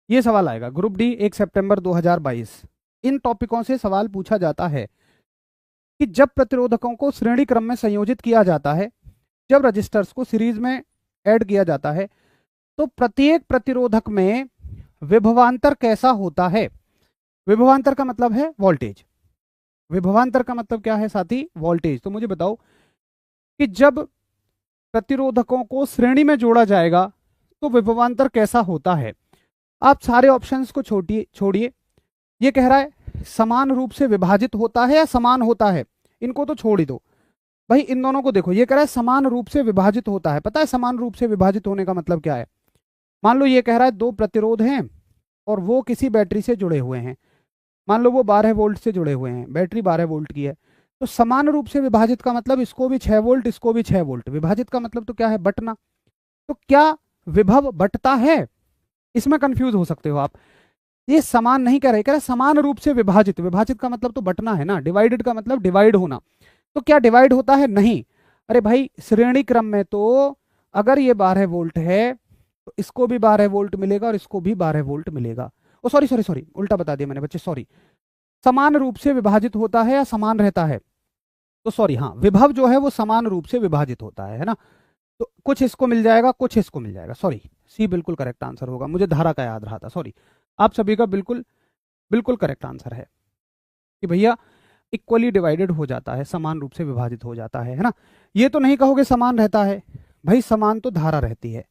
ये सवाल आएगा। ग्रुप डी 1 सितंबर 2022, इन टॉपिकों से सवाल पूछा जाता है कि जब प्रतिरोधकों को श्रेणी क्रम में संयोजित किया जाता है, जब रजिस्टर्स को सीरीज में ऐड किया जाता है, तो प्रत्येक प्रतिरोधक में विभवांतर कैसा होता है। विभवांतर का मतलब है वोल्टेज। विभवांतर का मतलब क्या है साथी? वोल्टेज। तो मुझे बताओ कि जब प्रतिरोधकों को श्रेणी में जोड़ा जाएगा तो विभवांतर कैसा होता है। आप सारे ऑप्शंस को छोड़िए, ये कह रहा है समान रूप से विभाजित होता है या समान होता है, इनको तो छोड़ ही दो भाई, इन दोनों को देखो। ये कह रहा है समान रूप से विभाजित होता है। पता है समान रूप से विभाजित होने का मतलब क्या है? मान लो ये कह रहा है दो प्रतिरोध हैं और वो किसी बैटरी से जुड़े हुए हैं, मान लो वो 12 वोल्ट से जुड़े हुए हैं, बैटरी 12 वोल्ट की है, तो समान रूप से विभाजित का मतलब इसको भी 6 वोल्ट इसको भी 6 वोल्ट, विभाजित का मतलब तो क्या है? बटना। तो क्या विभव बटता है? इसमें कंफ्यूज हो सकते हो आप। ये समान नहीं कह रहे, कह रहे समान रूप से विभाजित। विभाजित का मतलब तो बटना है ना, डिवाइडेड का मतलब डिवाइड होना। तो क्या डिवाइड होता है? नहीं। अरे भाई श्रेणी क्रम में तो अगर ये 12 वोल्ट है तो इसको भी 12 वोल्ट मिलेगा और इसको भी 12 वोल्ट मिलेगा। ओ सॉरी सॉरी सॉरी, उल्टा बता दिया मैंने बच्चे, सॉरी। समान रूप से विभाजित होता है या समान रहता है? तो सॉरी, हाँ, विभव जो है वो समान रूप से विभाजित होता है ना। तो कुछ इसको मिल जाएगा कुछ इसको मिल जाएगा, सॉरी, सी बिल्कुल करेक्ट आंसर होगा। मुझे धारा का याद रहा था, सॉरी। आप सभी का बिल्कुल बिल्कुल करेक्ट आंसर है कि भैया इक्वली डिवाइडेड हो जाता है, समान रूप से विभाजित हो जाता है ना। ये तो नहीं कहोगे समान रहता है, भाई समान तो धारा रहती है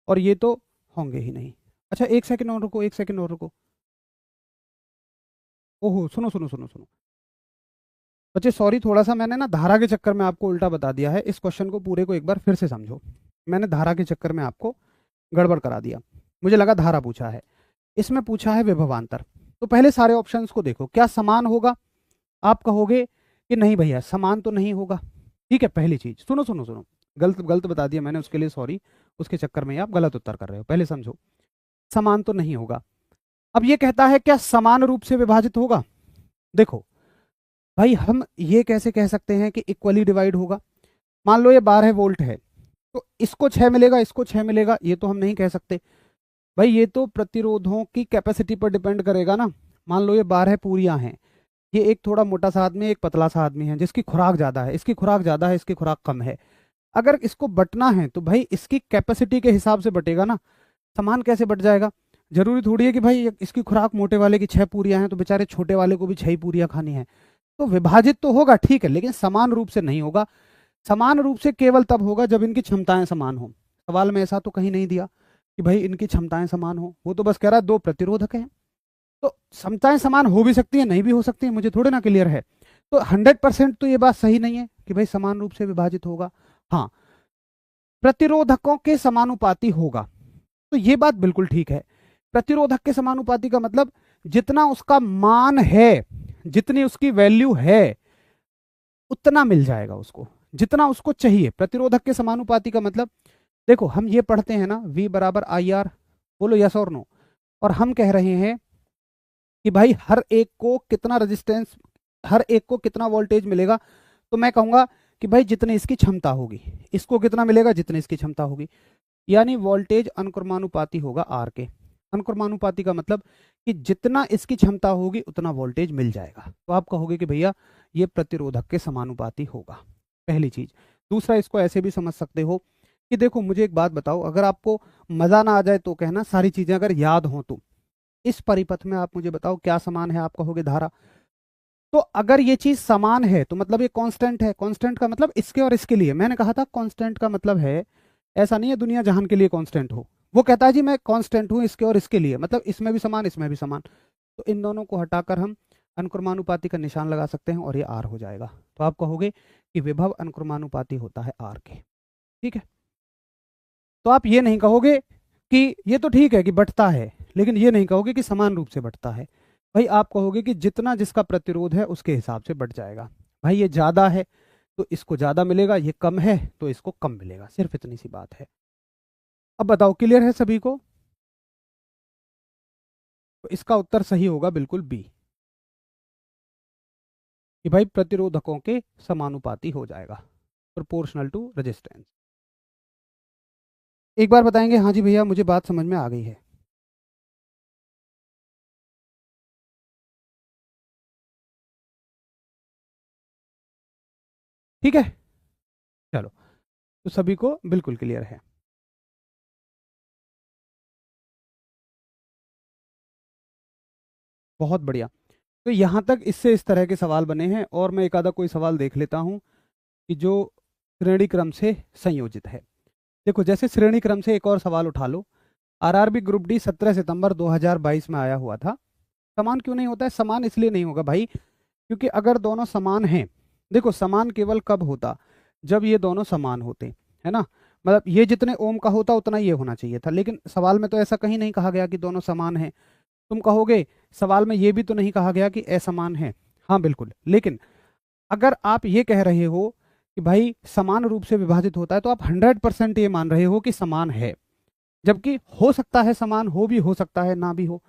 और ये तो होंगे ही नहीं। अच्छा एक सेकंड और रुको, एक सेकंड और रुको। ओहो, सुनो सुनो सुनो सुनो बच्चे, सॉरी, थोड़ा सा मैंने ना धारा के चक्कर में आपको उल्टा बता दिया है। इस क्वेश्चन को पूरे को एक बार फिर से समझो। मैंने धारा के चक्कर में आपको गड़बड़ करा दिया, मुझे लगा धारा पूछा है, इसमें पूछा है विभवांतर। तो पहले सारे ऑप्शंस को देखो, क्या समान होगा? आप कहोगे कि नहीं भैया समान तो नहीं होगा। ठीक है, पहली चीज सुनो सुनो सुनो, गलत गलत बता दिया मैंने, उसके लिए सॉरी। उसके चक्कर में आप गलत उत्तर कर रहे हो, पहले समझो। समान तो नहीं होगा। अब ये कहता है क्या समान रूप से विभाजित होगा? देखो भाई, हम ये कैसे कह सकते हैं कि इक्वली डिवाइड होगा? मान लो ये 12 वोल्ट है तो इसको 6 मिलेगा इसको 6 मिलेगा, ये तो हम नहीं कह सकते भाई। ये तो प्रतिरोधों की कैपेसिटी पर डिपेंड करेगा ना। मान लो ये 12 पूरियां हैं, ये एक थोड़ा मोटा सा आदमी एक पतला सा आदमी है, जिसकी खुराक ज्यादा है, इसकी खुराक ज्यादा है, इसकी खुराक कम है। अगर इसको बटना है तो भाई इसकी कैपेसिटी के हिसाब से बटेगा ना। समान कैसे बट जाएगा? जरूरी थोड़ी है कि भाई इसकी खुराक मोटे वाले की 6 पूरियां हैं तो बेचारे छोटे वाले को भी 6 पूरियां खानी है। तो विभाजित तो होगा ठीक है, लेकिन समान रूप से नहीं होगा। समान रूप से केवल तब होगा जब इनकी क्षमताएं समान हो। सवाल में ऐसा तो कहीं नहीं दिया कि भाई इनकी क्षमताएं समान हो, वो तो बस कह रहा है दो प्रतिरोधक हैं। तो क्षमताएं समान हो भी सकती है नहीं भी हो सकती है, मुझे थोड़े ना क्लियर है। तो 100% तो ये बात सही नहीं है कि भाई समान रूप से विभाजित होगा। हाँ, प्रतिरोधकों के समानुपाती होगा, तो ये बात बिल्कुल ठीक है। प्रतिरोधक के समानुपाती का मतलब जितना उसका मान है, जितनी उसकी वैल्यू है उतना मिल जाएगा उसको, जितना उसको चाहिए। प्रतिरोधक के समानुपाती का मतलब देखो, हम ये पढ़ते हैं ना V बराबर IR, बोलो यस और नो। और हम कह रहे हैं कि भाई हर एक को कितना रेजिस्टेंस, हर एक को कितना वोल्टेज मिलेगा, तो मैं कहूंगा कि भाई जितनी इसकी क्षमता होगी, इसको कितना मिलेगा जितनी इसकी क्षमता होगी। यानी वोल्टेज अनुक्रमानुपाती होगा आर के। अनुक्रमानुपाती का मतलब कि जितना इसकी क्षमता होगी उतना वोल्टेज मिल जाएगा। तो आप कहोगे कि भैया ये प्रतिरोधक के समानुपाती होगा, पहली चीज। दूसरा, इसको ऐसे भी समझ सकते हो कि देखो मुझे एक बात बताओ, अगर आपको मजा ना आ जाए तो कहना, सारी चीजें अगर याद हो तो इस परिपथ में आप मुझे बताओ क्या समान है? आप कहोगे धारा। तो अगर ये चीज समान है तो मतलब ये कांस्टेंट है। कांस्टेंट का मतलब इसके और इसके लिए, मैंने कहा था कांस्टेंट का मतलब है ऐसा नहीं है दुनिया जहान के लिए कांस्टेंट हो। वो कहता है जी मैं कांस्टेंट हूं इसके और इसके लिए, मतलब इसमें भी समान इसमें भी समान। तो इन दोनों को हटाकर हम अनुक्रमानुपाती का निशान लगा सकते हैं और ये आर हो जाएगा। तो आप कहोगे कि विभव अनुक्रमानुपाती होता है आर के। ठीक है, तो आप ये नहीं कहोगे कि ये तो ठीक है कि बढ़ता है, लेकिन ये नहीं कहोगे कि समान रूप से बढ़ता है। भाई आप कहोगे कि जितना जिसका प्रतिरोध है उसके हिसाब से बढ़ जाएगा। भाई ये ज्यादा है तो इसको ज्यादा मिलेगा, ये कम है तो इसको कम मिलेगा, सिर्फ इतनी सी बात है। अब बताओ क्लियर है सभी को? तो इसका उत्तर सही होगा बिल्कुल बी, कि भाई प्रतिरोधकों के समानुपाती हो जाएगा, प्रोपोर्शनल टू रेजिस्टेंस। एक बार बताएंगे हाँ जी भैया मुझे बात समझ में आ गई है। ठीक है, चलो, तो सभी को बिल्कुल क्लियर है। बहुत बढ़िया। तो यहां तक इससे इस तरह के सवाल बने हैं, और मैं एक आधा कोई सवाल देख लेता हूं कि जो श्रेणी क्रम से संयोजित है। देखो जैसे श्रेणी क्रम से एक और सवाल उठा लो। आरआरबी ग्रुप डी 17 सितंबर 2022 में आया हुआ था। समान क्यों नहीं होता है? समान इसलिए नहीं होगा भाई क्योंकि अगर दोनों समान हैं, देखो समान केवल कब होता, जब ये दोनों समान होते, है ना। मतलब ये जितने ओम का होता उतना ये होना चाहिए था, लेकिन सवाल में तो ऐसा कहीं नहीं कहा गया कि दोनों समान हैं। तुम कहोगे सवाल में ये भी तो नहीं कहा गया कि असमान है। हाँ बिल्कुल, लेकिन अगर आप ये कह रहे हो कि भाई समान रूप से विभाजित होता है तो आप 100% ये मान रहे हो कि समान है, जबकि हो सकता है समान हो भी, हो सकता है ना भी हो।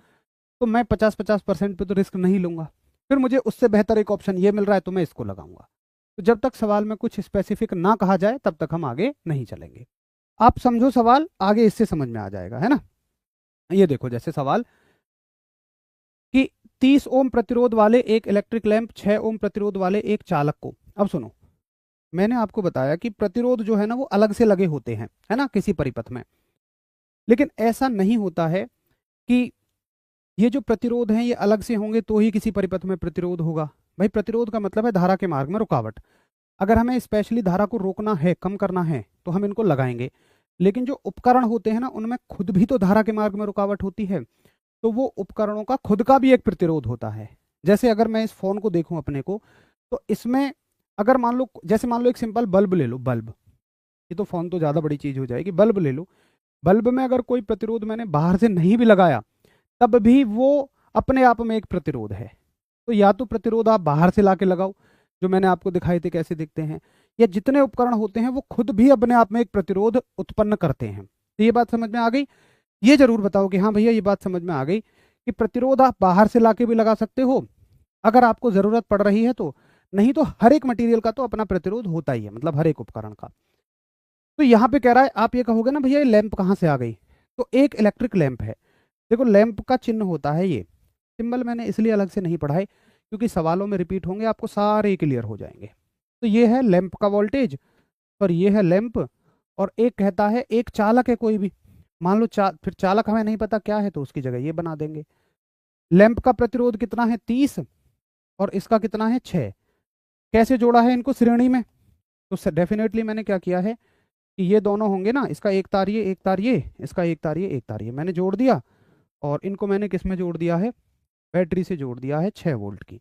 तो मैं 50-50% पे तो रिस्क नहीं लूंगा, फिर मुझे उससे बेहतर एक ऑप्शन ये मिल रहा है तो मैं इसको लगाऊंगा। तो जब तक सवाल में कुछ स्पेसिफिक ना कहा जाए तब तक हम आगे नहीं चलेंगे। आप समझो सवाल, आगे इससे समझ में आ जाएगा, है ना। ये देखो जैसे सवाल कि 30 ओम प्रतिरोध वाले एक इलेक्ट्रिक लैंप 6 ओम प्रतिरोध वाले एक चालक को। अब सुनो, मैंने आपको बताया कि प्रतिरोध जो है ना वो अलग से लगे होते हैं, है ना, किसी परिपथ में। लेकिन ऐसा नहीं होता है कि ये जो प्रतिरोध हैं ये अलग से होंगे तो ही किसी परिपथ में प्रतिरोध होगा। भाई प्रतिरोध का मतलब है धारा के मार्ग में रुकावट। अगर हमें स्पेशली धारा को रोकना है, कम करना है, तो हम इनको लगाएंगे। लेकिन जो उपकरण होते हैं ना उनमें खुद भी तो धारा के मार्ग में रुकावट होती है, तो वो उपकरणों का खुद का भी एक प्रतिरोध होता है। जैसे अगर मैं इस फोन को देखूं अपने को, तो इसमें अगर मान लो, जैसे मान लो एक सिंपल बल्ब ले लो, बल्ब, ये तो फोन तो ज्यादा बड़ी चीज हो जाएगी, बल्ब ले लो। बल्ब में अगर कोई प्रतिरोध मैंने बाहर से नहीं भी लगाया तब भी वो अपने आप में एक प्रतिरोध है। तो या तो प्रतिरोध आप बाहर से लाके लगाओ, जो मैंने आपको दिखाए थे कैसे दिखते हैं, या जितने उपकरण होते हैं वो खुद भी अपने आप में एक प्रतिरोध उत्पन्न करते हैं। तो ये बात समझ में आ गई? ये जरूर बताओ कि हाँ भैया ये बात समझ में आ गई कि प्रतिरोध आप बाहर से लाके भी लगा सकते हो अगर आपको जरूरत पड़ रही है तो, नहीं तो हर एक मटेरियल का तो अपना प्रतिरोध होता ही है, मतलब हर एक उपकरण का। तो यहाँ पे कह रहा है, आप ये कहोगे ना भैया ये लैंप कहाँ से आ गई, तो एक इलेक्ट्रिक लैंप है। देखो लैंप का चिन्ह होता है ये, सिंबल मैंने इसलिए अलग से नहीं पढ़ा है क्योंकि सवालों में रिपीट होंगे, आपको सारे क्लियर हो जाएंगे। तो ये है लैंप का वोल्टेज और ये है लैंप। और एक कहता है एक चालक है कोई भी, मान लो फिर चालक हमें नहीं पता क्या है तो उसकी जगह ये बना देंगे। लैंप का प्रतिरोध कितना है 30 और इसका कितना है 6। कैसे जोड़ा है इनको श्रेणी में? तो डेफिनेटली मैंने क्या किया है कि ये दोनों होंगे ना, इसका एक तार ये, एक तार ये, इसका एक तार ये, एक तार ये, मैंने जोड़ दिया। और इनको मैंने किस में जोड़ दिया है? बैटरी से जोड़ दिया है 6 वोल्ट की।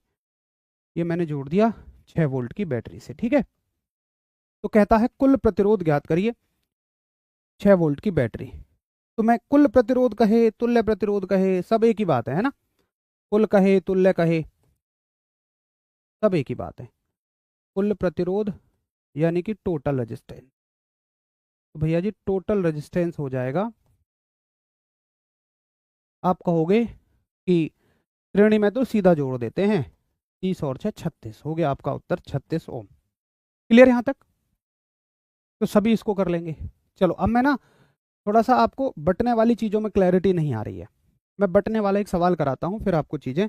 ये मैंने जोड़ दिया 6 वोल्ट की बैटरी से, ठीक है। तो कहता है कुल प्रतिरोध ज्ञात करिए 6 वोल्ट की बैटरी। तो मैं कुल प्रतिरोध कहे, तुल्य प्रतिरोध कहे, सब एक ही बात है ना। कुल कहे, तुल्य कहे, सब एक ही बात है। कुल प्रतिरोध यानी कि टोटल रेजिस्टेंस। तो भैया जी टोटल रेजिस्टेंस हो जाएगा, आप कहोगे कि श्रेणी में तो सीधा जोड़ देते हैं, 30 और 6 36, हो गया आपका उत्तर 36 ओम। क्लियर यहाँ तक? तो सभी इसको कर लेंगे। चलो अब मैं ना थोड़ा सा आपको बटने वाली चीज़ों में क्लैरिटी नहीं आ रही है, मैं बटने वाला एक सवाल कराता हूँ फिर आपको चीज़ें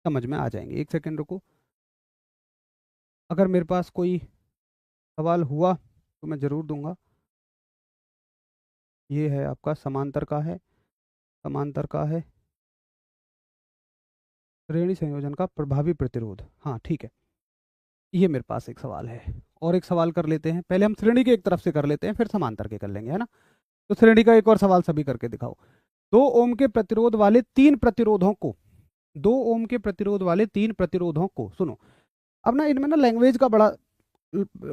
समझ में आ जाएंगी। एक सेकेंड रुको, अगर मेरे पास कोई सवाल हुआ तो मैं ज़रूर दूंगा। ये है आपका समांतर का है, समांतर का है, श्रेणी संयोजन का प्रभावी प्रतिरोध, हाँ ठीक है। ये मेरे पास एक सवाल है, और एक सवाल कर लेते हैं, पहले हम श्रेणी के एक तरफ से कर लेते हैं फिर समांतर के कर लेंगे, है ना। तो श्रेणी का एक और सवाल सभी करके दिखाओ। 2 ओम के प्रतिरोध वाले 3 प्रतिरोधों को, 2 ओम के प्रतिरोध वाले 3 प्रतिरोधों को, सुनो अब ना इनमें ना लैंग्वेज का बड़ा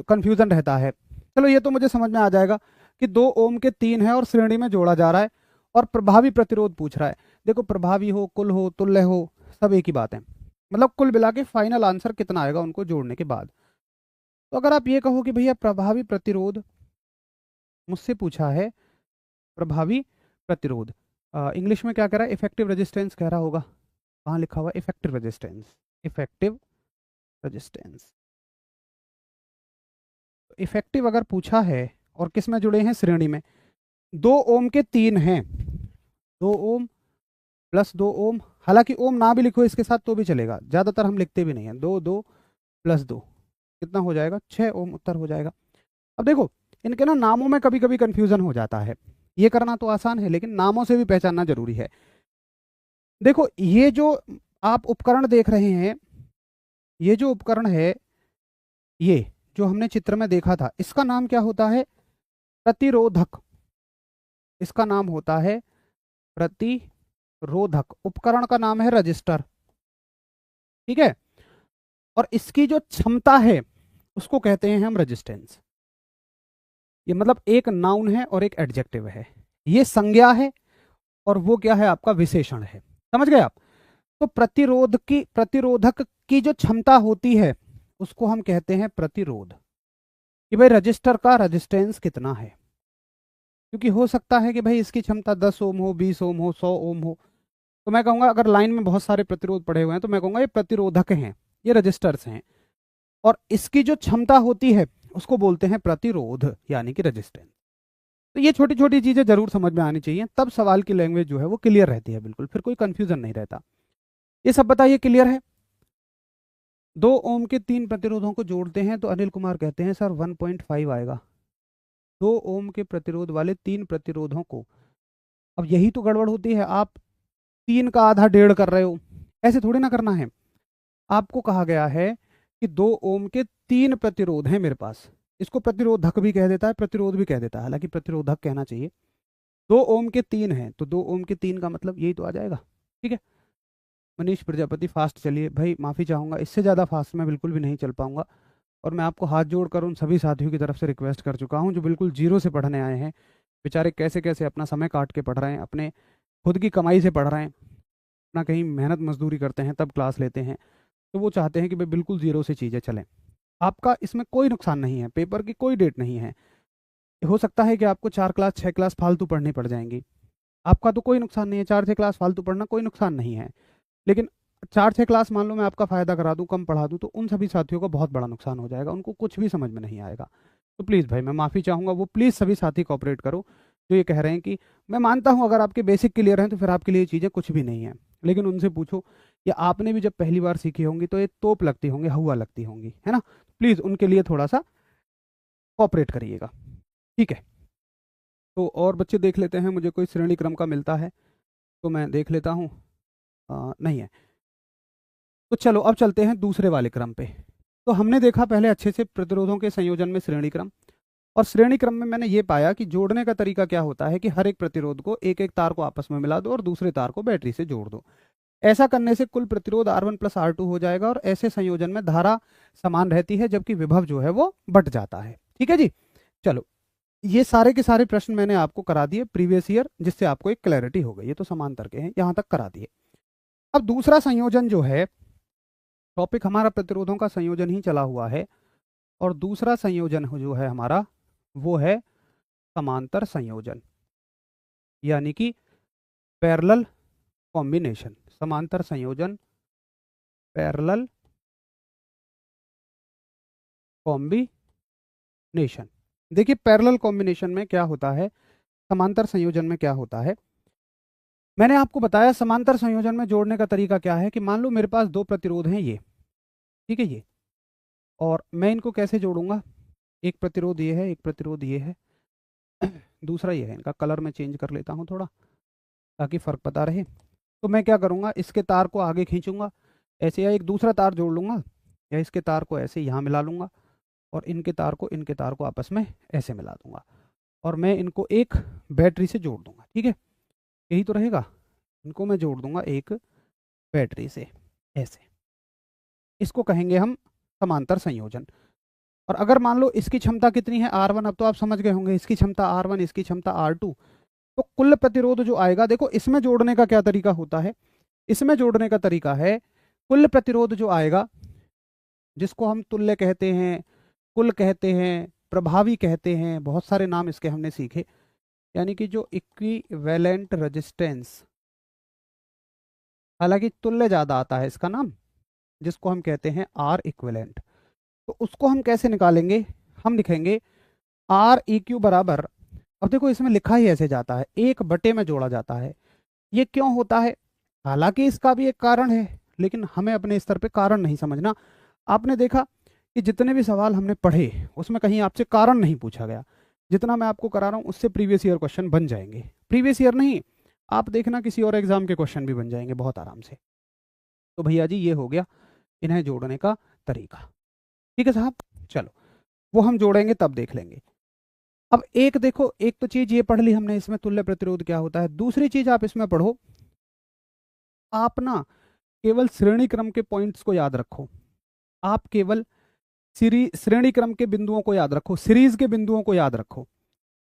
कंफ्यूजन रहता है। चलो ये तो मुझे समझ में आ जाएगा कि 2 ओम के 3 है और श्रेणी में जोड़ा जा रहा है और प्रभावी प्रतिरोध पूछ रहा है। देखो प्रभावी हो, कुल हो, तुल्य हो, सब एक ही बात है। मतलब कुल मिला के फाइनल आंसर कितना आएगा उनको जोड़ने के बाद। तो अगर आप ये कहो कि भैया प्रभावी प्रतिरोध मुझसे पूछा है, प्रभावी प्रतिरोध इंग्लिश में क्या कह रहा है, इफेक्टिव रेजिस्टेंस कह रहा होगा। कहाँ लिखा हुआ effective resistance, effective resistance. Effective अगर पूछा है और किस में जुड़े हैं, श्रेणी में, 2 ओम के 3 हैं, 2 ओम प्लस 2 ओम, हालांकि ओम ना भी लिखो इसके साथ तो भी चलेगा, ज्यादातर हम लिखते भी नहीं है। 2 2 प्लस 2 कितना हो जाएगा, 6 ओम उत्तर हो जाएगा। अब देखो इनके ना नामों में कभी कभी कंफ्यूजन हो जाता है, ये करना तो आसान है लेकिन नामों से भी पहचानना जरूरी है। देखो ये जो आप उपकरण देख रहे हैं, ये जो उपकरण है, ये जो हमने चित्र में देखा था, इसका नाम क्या होता है, प्रतिरोधक। इसका नाम होता है प्रतिरोधक। उपकरण का नाम है रजिस्टर, ठीक है। और इसकी जो क्षमता है उसको कहते हैं हम रेजिस्टेंस। ये मतलब एक नाउन है और एक एडजेक्टिव है, ये संज्ञा है और वो क्या है आपका विशेषण है। समझ गए आप। तो प्रतिरोधक की जो क्षमता होती है उसको हम कहते हैं प्रतिरोध, कि भाई रजिस्टर का रेजिस्टेंस कितना है। क्योंकि हो सकता है कि भाई इसकी क्षमता 10 ओम हो, 20 ओम हो, 100 ओम हो, तो मैं कहूंगा अगर लाइन में बहुत सारे प्रतिरोध पड़े हुए हैं तो मैं कहूंगा ये प्रतिरोधक हैं, ये रजिस्टर्स हैं। और इसकी जो क्षमता होती है उसको बोलते हैं प्रतिरोध, यानी कि रेजिस्टेंस। तो ये छोटी छोटी चीजें जरूर समझ में आनी चाहिए, तब सवाल की लैंग्वेज जो है वो क्लियर रहती है, बिल्कुल फिर कोई कंफ्यूजन नहीं रहता। ये सब बताइए क्लियर है। 2 ओम के 3 प्रतिरोधों को जोड़ते हैं तो अनिल कुमार कहते हैं सर 1.5 आएगा। 2 ओम के प्रतिरोध वाले 3 प्रतिरोधों को, अब यही तो गड़बड़ होती है, आप 3 का आधा 1.5 कर रहे हो, ऐसे थोड़ी ना करना है। आपको कहा गया है कि 2 ओम के 3 प्रतिरोध हैं मेरे पास, इसको प्रतिरोधक भी कह देता है, प्रतिरोध भी कह देता है, हालांकि प्रतिरोधक कहना चाहिए। 2 ओम के 3 हैं तो 2 ओम के 3 का मतलब यही तो आ जाएगा, ठीक है। मनीष प्रजापति फास्ट चलिए भाई, माफ़ी चाहूँगा, इससे ज़्यादा फास्ट मैं बिल्कुल भी नहीं चल पाऊँगा। और मैं आपको हाथ जोड़कर उन सभी साथियों की तरफ से रिक्वेस्ट कर चुका हूँ जो बिल्कुल जीरो से पढ़ने आए हैं, बेचारे कैसे कैसे अपना समय काट के पढ़ रहे हैं, अपने खुद की कमाई से पढ़ रहे हैं, अपना कहीं मेहनत मजदूरी करते हैं तब क्लास लेते हैं। तो वो चाहते हैं कि भाई बिल्कुल जीरो से चीज़ें चलें। आपका इसमें कोई नुकसान नहीं है, पेपर की कोई डेट नहीं है। हो सकता है कि आपको 4 क्लास 6 क्लास फालतू पढ़नी पड़ जाएंगी, आपका तो कोई नुकसान नहीं है, 4 6 क्लास फालतू पढ़ना कोई नुकसान नहीं है। लेकिन 4 6 क्लास मान लो मैं आपका फ़ायदा करा दूँ, कम पढ़ा दूँ, तो उन सभी साथियों को बहुत बड़ा नुकसान हो जाएगा, उनको कुछ भी समझ में नहीं आएगा। तो प्लीज़ भाई मैं माफ़ी चाहूँगा, वो प्लीज़ सभी साथी कोऑपरेट करो जो ये कह रहे हैं कि मैं मानता हूँ अगर आपके बेसिक क्लियर हैं तो फिर आपके लिए ये चीज़ें कुछ भी नहीं है, लेकिन उनसे पूछो या आपने भी जब पहली बार सीखी होंगी तो ये तोप लगती होंगी, हवा लगती होंगी, है ना। प्लीज़ उनके लिए थोड़ा सा कोऑपरेट करिएगा, ठीक है। तो और बच्चे देख लेते हैं, मुझे कोई श्रेणी क्रम का मिलता है तो मैं देख लेता हूँ, नहीं है तो चलो अब चलते हैं दूसरे वाले क्रम पे। तो हमने देखा पहले अच्छे से प्रतिरोधों के संयोजन में श्रेणी क्रम, और श्रेणी क्रम में मैंने ये पाया कि जोड़ने का तरीका क्या होता है कि हर एक प्रतिरोध को एक एक तार को आपस में मिला दो और दूसरे तार को बैटरी से जोड़ दो। ऐसा करने से कुल प्रतिरोध R1 प्लस R2 हो जाएगा और ऐसे संयोजन में धारा समान रहती है जबकि विभव जो है वो बट जाता है, ठीक है जी। चलो ये सारे के सारे प्रश्न मैंने आपको करा दिए प्रीवियस ईयर, जिससे आपको एक क्लैरिटी हो गई। ये तो समांतर के हैं, यहाँ तक करा दिए। अब दूसरा संयोजन जो है, टॉपिक हमारा प्रतिरोधों का संयोजन ही चला हुआ है, और दूसरा संयोजन जो है हमारा वो है समांतर संयोजन, यानी कि पैरेलल कॉम्बिनेशन। समांतर संयोजन, पैरेलल कॉम्बिनेशन। देखिए पैरेलल कॉम्बिनेशन में क्या होता है, समांतर संयोजन में क्या होता है, मैंने आपको बताया समांतर संयोजन में जोड़ने का तरीका क्या है कि मान लो मेरे पास 2 प्रतिरोध हैं ये, ठीक है ये, और मैं इनको कैसे जोड़ूंगा, एक प्रतिरोध ये है, एक प्रतिरोध ये है, दूसरा ये है। इनका कलर मैं चेंज कर लेता हूँ थोड़ा ताकि फ़र्क पता रहे। तो मैं क्या करूँगा, इसके तार को आगे खींचूंगा ऐसे, या एक दूसरा तार जोड़ लूँगा, या इसके तार को ऐसे यहाँ मिला लूँगा और इनके तार को आपस में ऐसे मिला दूंगा। और मैं इनको एक बैटरी से जोड़ दूंगा, ठीक है, यही तो रहेगा। इनको मैं जोड़ दूंगा एक बैटरी से, ऐसे। इसको कहेंगे हम समांतर संयोजन। और अगर मान लो इसकी क्षमता कितनी है, R1, अब तो आप समझ गए होंगे, इसकी क्षमता R1, इसकी क्षमता R2, तो कुल प्रतिरोध जो आएगा, देखो इसमें जोड़ने का क्या तरीका होता है, इसमें जोड़ने का तरीका है कुल प्रतिरोध जो आएगा, जिसको हम तुल्य कहते हैं, कुल कहते हैं, प्रभावी कहते हैं, बहुत सारे नाम इसके हमने सीखे, यानी कि जो इक्विवेलेंट रेजिस्टेंस, हालांकि तुल्य ज्यादा आता है इसका नाम, जिसको हम कहते हैं आर इक्विवेलेंट, तो उसको हम कैसे निकालेंगे, हम लिखेंगे आर ई क्यू बराबर, अब देखो इसमें लिखा ही ऐसे जाता है, 1/, में जोड़ा जाता है। ये क्यों होता है, हालांकि इसका भी एक कारण है, लेकिन हमें अपने स्तर पे कारण नहीं समझना। आपने देखा कि जितने भी सवाल हमने पढ़े उसमें कहीं आपसे कारण नहीं पूछा गया, जितना मैं आपको करा रहा हूँ उससे प्रीवियस ईयर क्वेश्चन बन जाएंगे, प्रीवियस ईयर नहीं, आप देखना किसी और एग्जाम के क्वेश्चन भी बन जाएंगे बहुत आराम से। तो भैया जी ये हो गया इन्हें जोड़ने का तरीका, ठीक है साहब। चलो वो हम जोड़ेंगे तब देख लेंगे। अब एक देखो, एक तो चीज ये पढ़ ली हमने, इसमें तुल्य प्रतिरोध क्या होता है, दूसरी चीज आप इसमें पढ़ो, आप ना केवल श्रेणी क्रम के पॉइंट्स को याद रखो, आप केवल श्रेणी क्रम के बिंदुओं को याद रखो, सीरीज के बिंदुओं को याद रखो,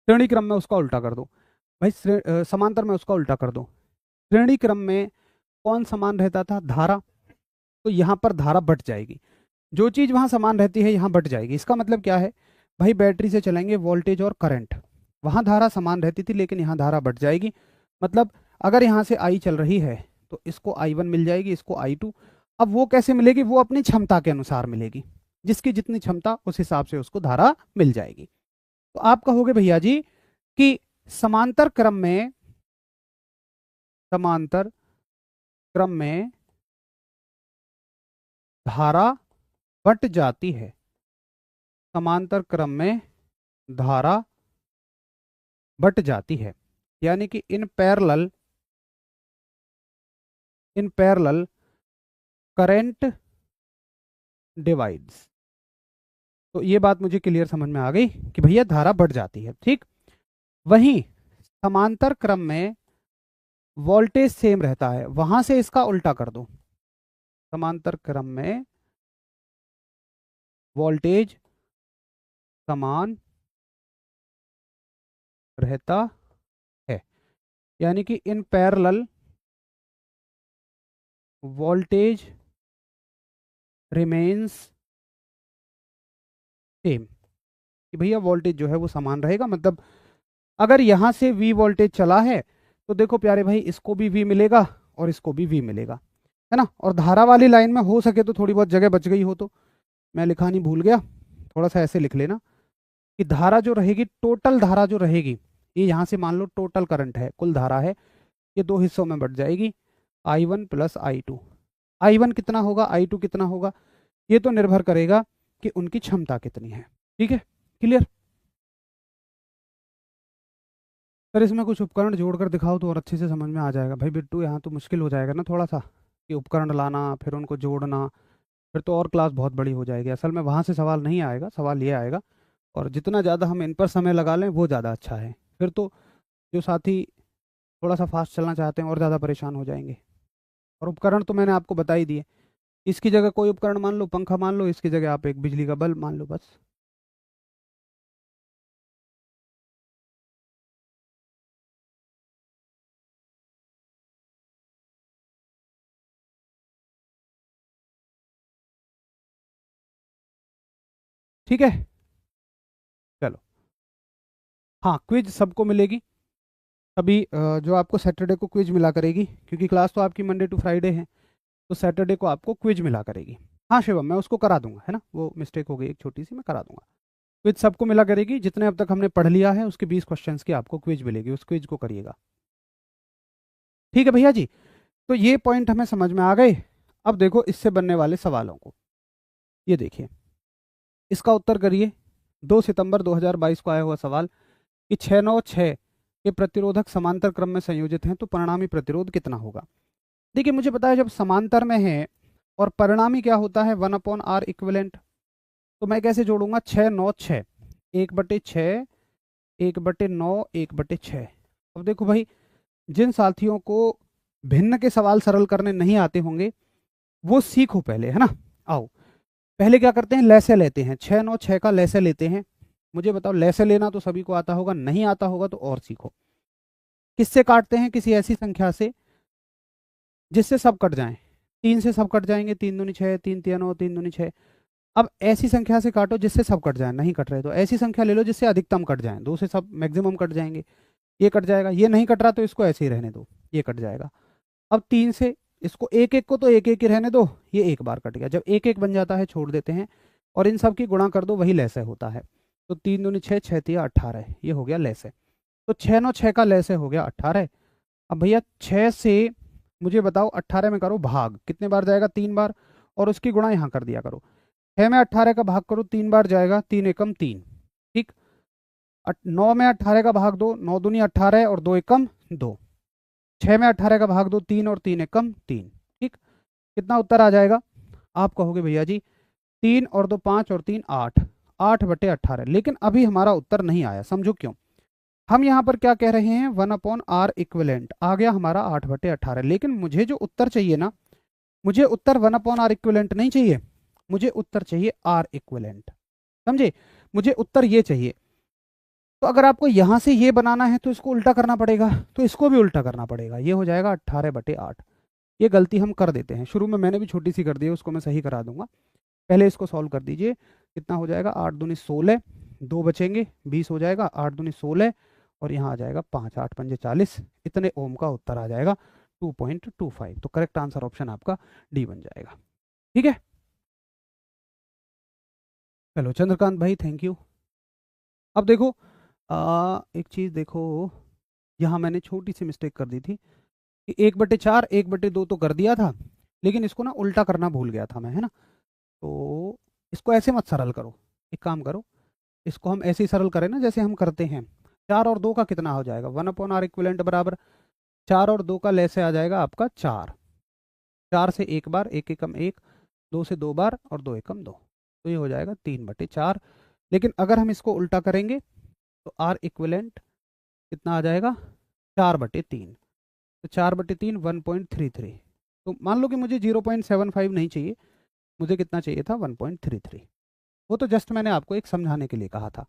श्रेणी क्रम में उसका उल्टा कर दो भाई, समांतर में उसका उल्टा कर दो। श्रेणी क्रम में कौन समान रहता था, धारा, तो यहाँ पर धारा बट जाएगी, जो चीज वहां समान रहती है यहाँ बट जाएगी। इसका मतलब क्या है भाई, बैटरी से चलेंगे वोल्टेज और करंट, वहां धारा समान रहती थी लेकिन यहाँ धारा बट जाएगी। मतलब अगर यहाँ से आई चल रही है तो इसको I1 मिल जाएगी, इसको I2। अब वो कैसे मिलेगी, वो अपनी क्षमता के अनुसार मिलेगी, जिसकी जितनी क्षमता उस हिसाब से उसको धारा मिल जाएगी। तो आप कहोगे भैया जी कि समांतर क्रम में, समांतर क्रम में धारा बट जाती है, समांतर क्रम में धारा बट जाती है, यानी कि इन पैरेलल करंट डिवाइड्स। तो ये बात मुझे क्लियर समझ में आ गई कि भैया धारा बढ़ जाती है, ठीक। वहीं समांतर क्रम में वोल्टेज सेम रहता है, वहां से इसका उल्टा कर दो, समांतर क्रम में वोल्टेज समान रहता है, यानी कि in parallel voltage remains same, कि भैया वोल्टेज जो है वो समान रहेगा। मतलब अगर यहां से V वोल्टेज चला है तो देखो प्यारे भाई, इसको भी V मिलेगा और इसको भी V मिलेगा, है ना। और धारा वाली लाइन में हो सके तो थोड़ी बहुत जगह बच गई हो तो मैं लिखा नहीं भूल गया, थोड़ा सा ऐसे लिख लेना कि धारा जो रहेगी, टोटल धारा जो रहेगी, ये यहाँ से मान लो टोटल करंट है, कुल धारा है, ये दो हिस्सों में बट जाएगी, I1 प्लस I2। I1 कितना होगा, I2 कितना होगा, ये तो निर्भर करेगा कि उनकी क्षमता कितनी है, ठीक है, क्लियर। सर इसमें कुछ उपकरण जोड़कर दिखाओ तो और अच्छे से समझ में आ जाएगा। भाई बिट्टू यहाँ तो मुश्किल हो जाएगा ना थोड़ा सा, कि उपकरण लाना फिर उनको जोड़ना, फिर तो और क्लास बहुत बड़ी हो जाएगी। असल में वहाँ से सवाल नहीं आएगा, सवाल ये आएगा, और जितना ज़्यादा हम इन पर समय लगा लें वो ज़्यादा अच्छा है। फिर तो जो साथी थोड़ा सा फास्ट चलना चाहते हैं और ज़्यादा परेशान हो जाएंगे। और उपकरण तो मैंने आपको बता ही दिए, इसकी जगह कोई उपकरण मान लो, पंखा मान लो, इसकी जगह आप एक बिजली का बल्ब मान लो, बस। ठीक है, चलो। हाँ, क्विज सबको मिलेगी अभी, जो आपको सैटरडे को क्विज मिला करेगी, क्योंकि क्लास तो आपकी मंडे टू फ्राइडे है, तो सैटरडे को आपको क्विज मिला करेगी। हाँ शिवम, मैं उसको करा दूंगा, है ना, वो मिस्टेक हो गई एक छोटी सी, मैं करा दूंगा। क्विज सबको मिला करेगी, जितने अब तक हमने पढ़ लिया है उसके 20 क्वेश्चंस की आपको क्विज मिलेगी, उस क्विज को करिएगा, ठीक है भैया जी। तो ये पॉइंट हमें समझ में आ गए। अब देखो इससे बनने वाले सवालों को, ये देखिए, इसका उत्तर करिए। 2 सितंबर 2022 को आया हुआ सवाल कि 696 के प्रतिरोधक समांतर क्रम में संयोजित हैं तो परिणामी प्रतिरोध कितना होगा। देखिए मुझे पता है जब समांतर में है और परिणामी क्या होता है, 1/R इक्विवेलेंट, तो मैं कैसे जोड़ूंगा, 696, 1/6 1/9 1/6। अब देखो भाई, जिन साथियों को भिन्न के सवाल सरल करने नहीं आते होंगे वो सीखो पहले, है ना। आओ पहले क्या करते हैं, लैसे लेते हैं, 6 9 6 का लैसे लेते हैं। मुझे बताओ, लैसे लेना तो सभी को आता होगा, नहीं आता होगा तो और सीखो। किससे काटते हैं, किसी ऐसी संख्या से जिससे सब कट जाएं। 3 से सब कट जाएंगे, 3 दूनी 6, 3 तिया 9, 3 दूनी 6। अब ऐसी संख्या से काटो जिससे सब कट जाए, नहीं कट रहे तो ऐसी संख्या ले लो जिससे अधिकतम कट जाए, 2 से सब मैक्सिमम कट जाएंगे, ये कट जाएगा। ये नहीं कट रहा तो इसको ऐसे ही रहने दो, ये कट जाएगा। अब 3 से इसको एक एक को तो एक एक ही रहने दो, ये एक बार कट गया। जब एक एक बन जाता है छोड़ देते हैं और इन सब की गुणा कर दो, वही लैसे होता है। तो 3 दूनी 6, 6 तिया 18, ये हो गया लैसे। तो 6 9 6 का लैसे हो गया 18। अब भैया 6 से मुझे बताओ 18 में करो भाग, कितने बार जाएगा, 3 बार, और उसकी गुणा यहाँ कर दिया करो। 6 में 18 का भाग करो, 3 बार जाएगा, 3 एकम 3, ठीक। 9 में 18 का भाग दो, 9 दूनी 18 और 2 एकम 2। 6 में 18 का भाग दो, 3 और 3 एकम 3, ठीक। कितना उत्तर आ जाएगा, आप कहोगे भैया जी 3 और 2 5 और 3 8, 8/18। लेकिन अभी हमारा उत्तर नहीं आया, समझो क्यों। हम यहाँ पर क्या कह रहे हैं, 1/r इक्विवेलेंट आ गया हमारा 8/18। लेकिन मुझे जो उत्तर चाहिए ना, मुझे उत्तर 1/r इक्विवेलेंट नहीं चाहिए, मुझे उत्तर चाहिए r इक्विवेलेंट, समझे। मुझे उत्तर ये चाहिए। तो अगर आपको यहां से ये बनाना है तो इसको उल्टा करना पड़ेगा, तो इसको भी उल्टा करना पड़ेगा। ये हो जाएगा 18/8। ये गलती हम कर देते हैं, शुरू में मैंने भी छोटी सी कर दी है, उसको मैं सही करा दूंगा। पहले इसको सॉल्व कर दीजिए। कितना हो जाएगा, 8 दूनी 16, 2 बचेंगे, 20 हो जाएगा, 8 दूनी 16 और यहाँ आ जाएगा 5, 8 पंजे 40। इतने ओम का उत्तर आ जाएगा 2.25। तो करेक्ट आंसर ऑप्शन आपका डी बन जाएगा, ठीक है। चलो चंद्रकांत भाई, थैंक यू। अब देखो एक चीज़ देखो, यहाँ मैंने छोटी सी मिस्टेक कर दी थी कि 1/4 1/2 तो कर दिया था, लेकिन इसको ना उल्टा करना भूल गया था मैं, है ना। तो इसको ऐसे मत सरल करो, एक काम करो, इसको हम ऐसे ही सरल करें ना जैसे हम करते हैं। 4 और 2 का कितना हो जाएगा, 1/r इक्विवेलेंट बराबर 4 और 2 का लैसे आ जाएगा आपका 4। 4 से एक बार, एक एकम 1, 2 से 2 बार और 2 एकम 2, तो ये हो जाएगा 3/4। लेकिन अगर हम इसको उल्टा करेंगे तो r इक्विवेलेंट कितना आ जाएगा, 4/3। तो 4/3 1.33। तो मान लो कि मुझे 0.75 नहीं चाहिए, मुझे कितना चाहिए था, 1.33। वो तो जस्ट मैंने आपको एक समझाने के लिए कहा था,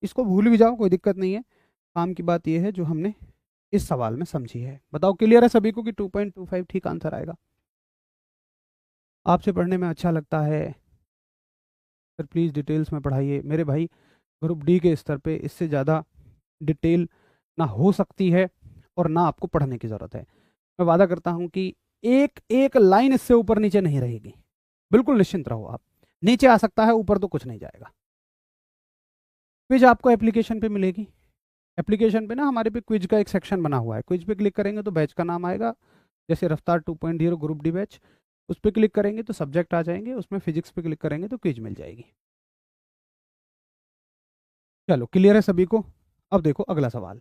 इसको भूल भी जाओ कोई दिक्कत नहीं है। काम की बात यह है जो हमने इस सवाल में समझी है। बताओ क्लियर है सभी को कि 2.25 ठीक आंसर आएगा। आपसे पढ़ने में अच्छा लगता है सर, प्लीज़ डिटेल्स में पढ़ाइए मेरे भाई। ग्रुप डी के स्तर पे इससे ज़्यादा डिटेल ना हो सकती है और ना आपको पढ़ने की ज़रूरत है। मैं वादा करता हूँ कि एक एक लाइन इससे ऊपर नीचे नहीं रहेगी, बिल्कुल निश्चिंत रहो आप। नीचे आ सकता है, ऊपर तो कुछ नहीं जाएगा। क्विज आपको एप्लीकेशन पे मिलेगी। एप्लीकेशन पे ना हमारे पे क्विज का एक सेक्शन बना हुआ है, क्विज पे क्लिक करेंगे तो बैच का नाम आएगा, जैसे रफ्तार 2.0 ग्रुप डी बैच। उस पर क्लिक करेंगे तो सब्जेक्ट आ जाएंगे, उसमें फिजिक्स पे क्लिक करेंगे तो क्विज मिल जाएगी। चलो क्लियर है सभी को। अब देखो अगला सवाल।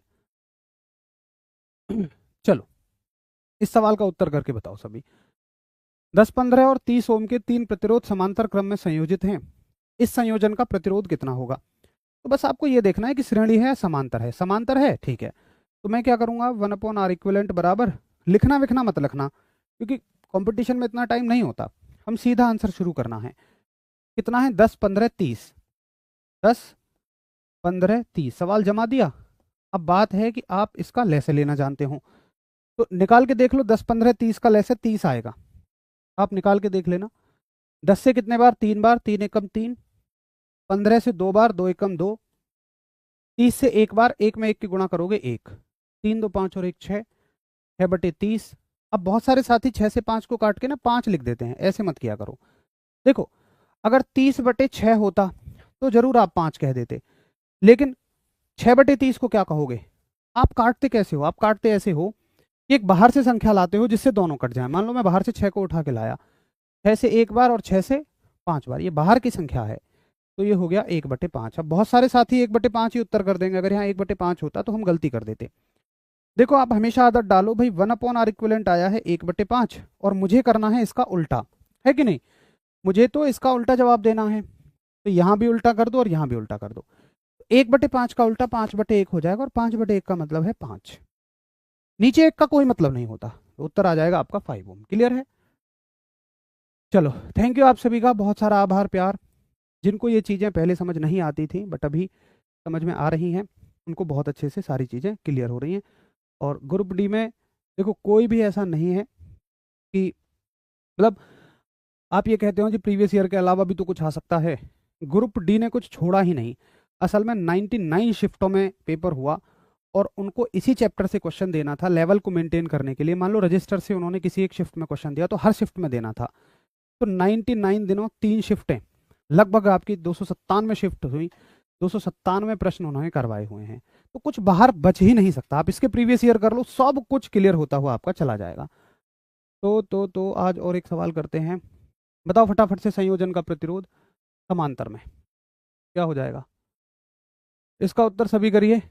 चलो इस सवाल का उत्तर करके बताओ सभी। 10 15 और 30 ओम के 3 प्रतिरोध समांतर क्रम में संयोजित हैं, इस संयोजन का प्रतिरोध कितना होगा। तो बस आपको ये देखना है कि श्रेणी है समांतर है, समांतर है, ठीक है। तो मैं क्या करूंगा, 1/r इक्विवेलेंट बराबर, लिखना विखना मत लिखना क्योंकि कंपटीशन में इतना टाइम नहीं होता, हम सीधा आंसर शुरू करना है। कितना है, 10 15 30, 10 15 30, सवाल जमा दिया। अब बात है कि आप इसका लैसे लेना जानते हो, तो निकाल के देख लो, 10 15 30 का लैसे 30 आएगा, आप निकाल के देख लेना। 10 से कितने बार, 3 बार, 3 एकम 3। 15 से 2 बार, 2 एकम 2। 30 से एक बार, एक में एक की गुणा करोगे 1, 3 2 5 और 1 6, 6/30। अब बहुत सारे साथी 6 से 5 को काट के ना 5 लिख देते हैं, ऐसे मत किया करो। देखो अगर 30/6 होता तो जरूर आप 5 कह देते, लेकिन 6/30 को क्या कहोगे। आप काटते कैसे हो, आप काटते ऐसे हो कि एक बाहर से संख्या लाते हो जिससे दोनों कट जाए। मान लो मैं बाहर से 6 को उठा के लाया, 6 से एक बार और 6 से 5 बार, ये बाहर की संख्या है, तो ये हो गया 1/5। अब बहुत सारे साथी 1/5 ही उत्तर कर देंगे, अगर यहाँ 1/5 होता तो हम गलती कर देते। देखो आप हमेशा आदत डालो भाई, 1/r इक्विवेलेंट आया है 1/5 और मुझे करना है इसका उल्टा, है कि नहीं। मुझे तो इसका उल्टा जवाब देना है, तो यहाँ भी उल्टा कर दो और यहाँ भी उल्टा कर दो। 1/5 का उल्टा 5/1 हो जाएगा, और 5/1 का मतलब है 5, नीचे 1 का कोई मतलब नहीं होता, तो उत्तर आ जाएगा आपका 5 ओम। क्लियर है? चलो, थैंक यू आप सभी का, बहुत सारा आभार प्यार। जिनको ये चीज़ें पहले समझ नहीं आती थी बट अभी समझ में आ रही हैं, उनको बहुत अच्छे से सारी चीज़ें क्लियर हो रही हैं। और ग्रुप डी में देखो, कोई भी ऐसा नहीं है कि मतलब आप ये कहते हो जी प्रीवियस ईयर के अलावा भी तो कुछ आ सकता है। ग्रुप डी ने कुछ छोड़ा ही नहीं। असल में 99 शिफ्टों में पेपर हुआ, और उनको इसी चैप्टर से क्वेश्चन देना था लेवल को मेंटेन करने के लिए। मान लो रजिस्टर से उन्होंने किसी एक शिफ्ट में क्वेश्चन दिया, तो हर शिफ्ट में देना था। तो 99 दिनों 3 शिफ्टें, लगभग आपकी 297 शिफ्ट हुई, 297 प्रश्न उन्होंने करवाए हुए हैं। तो कुछ बाहर बच ही नहीं सकता। आप इसके प्रीवियस ईयर कर लो, सब कुछ क्लियर होता हुआ आपका चला जाएगा। तो आज और एक सवाल करते हैं। बताओ फटाफट से, संयोजन का प्रतिरोध समांतर में क्या हो जाएगा? इसका उत्तर सभी करिए।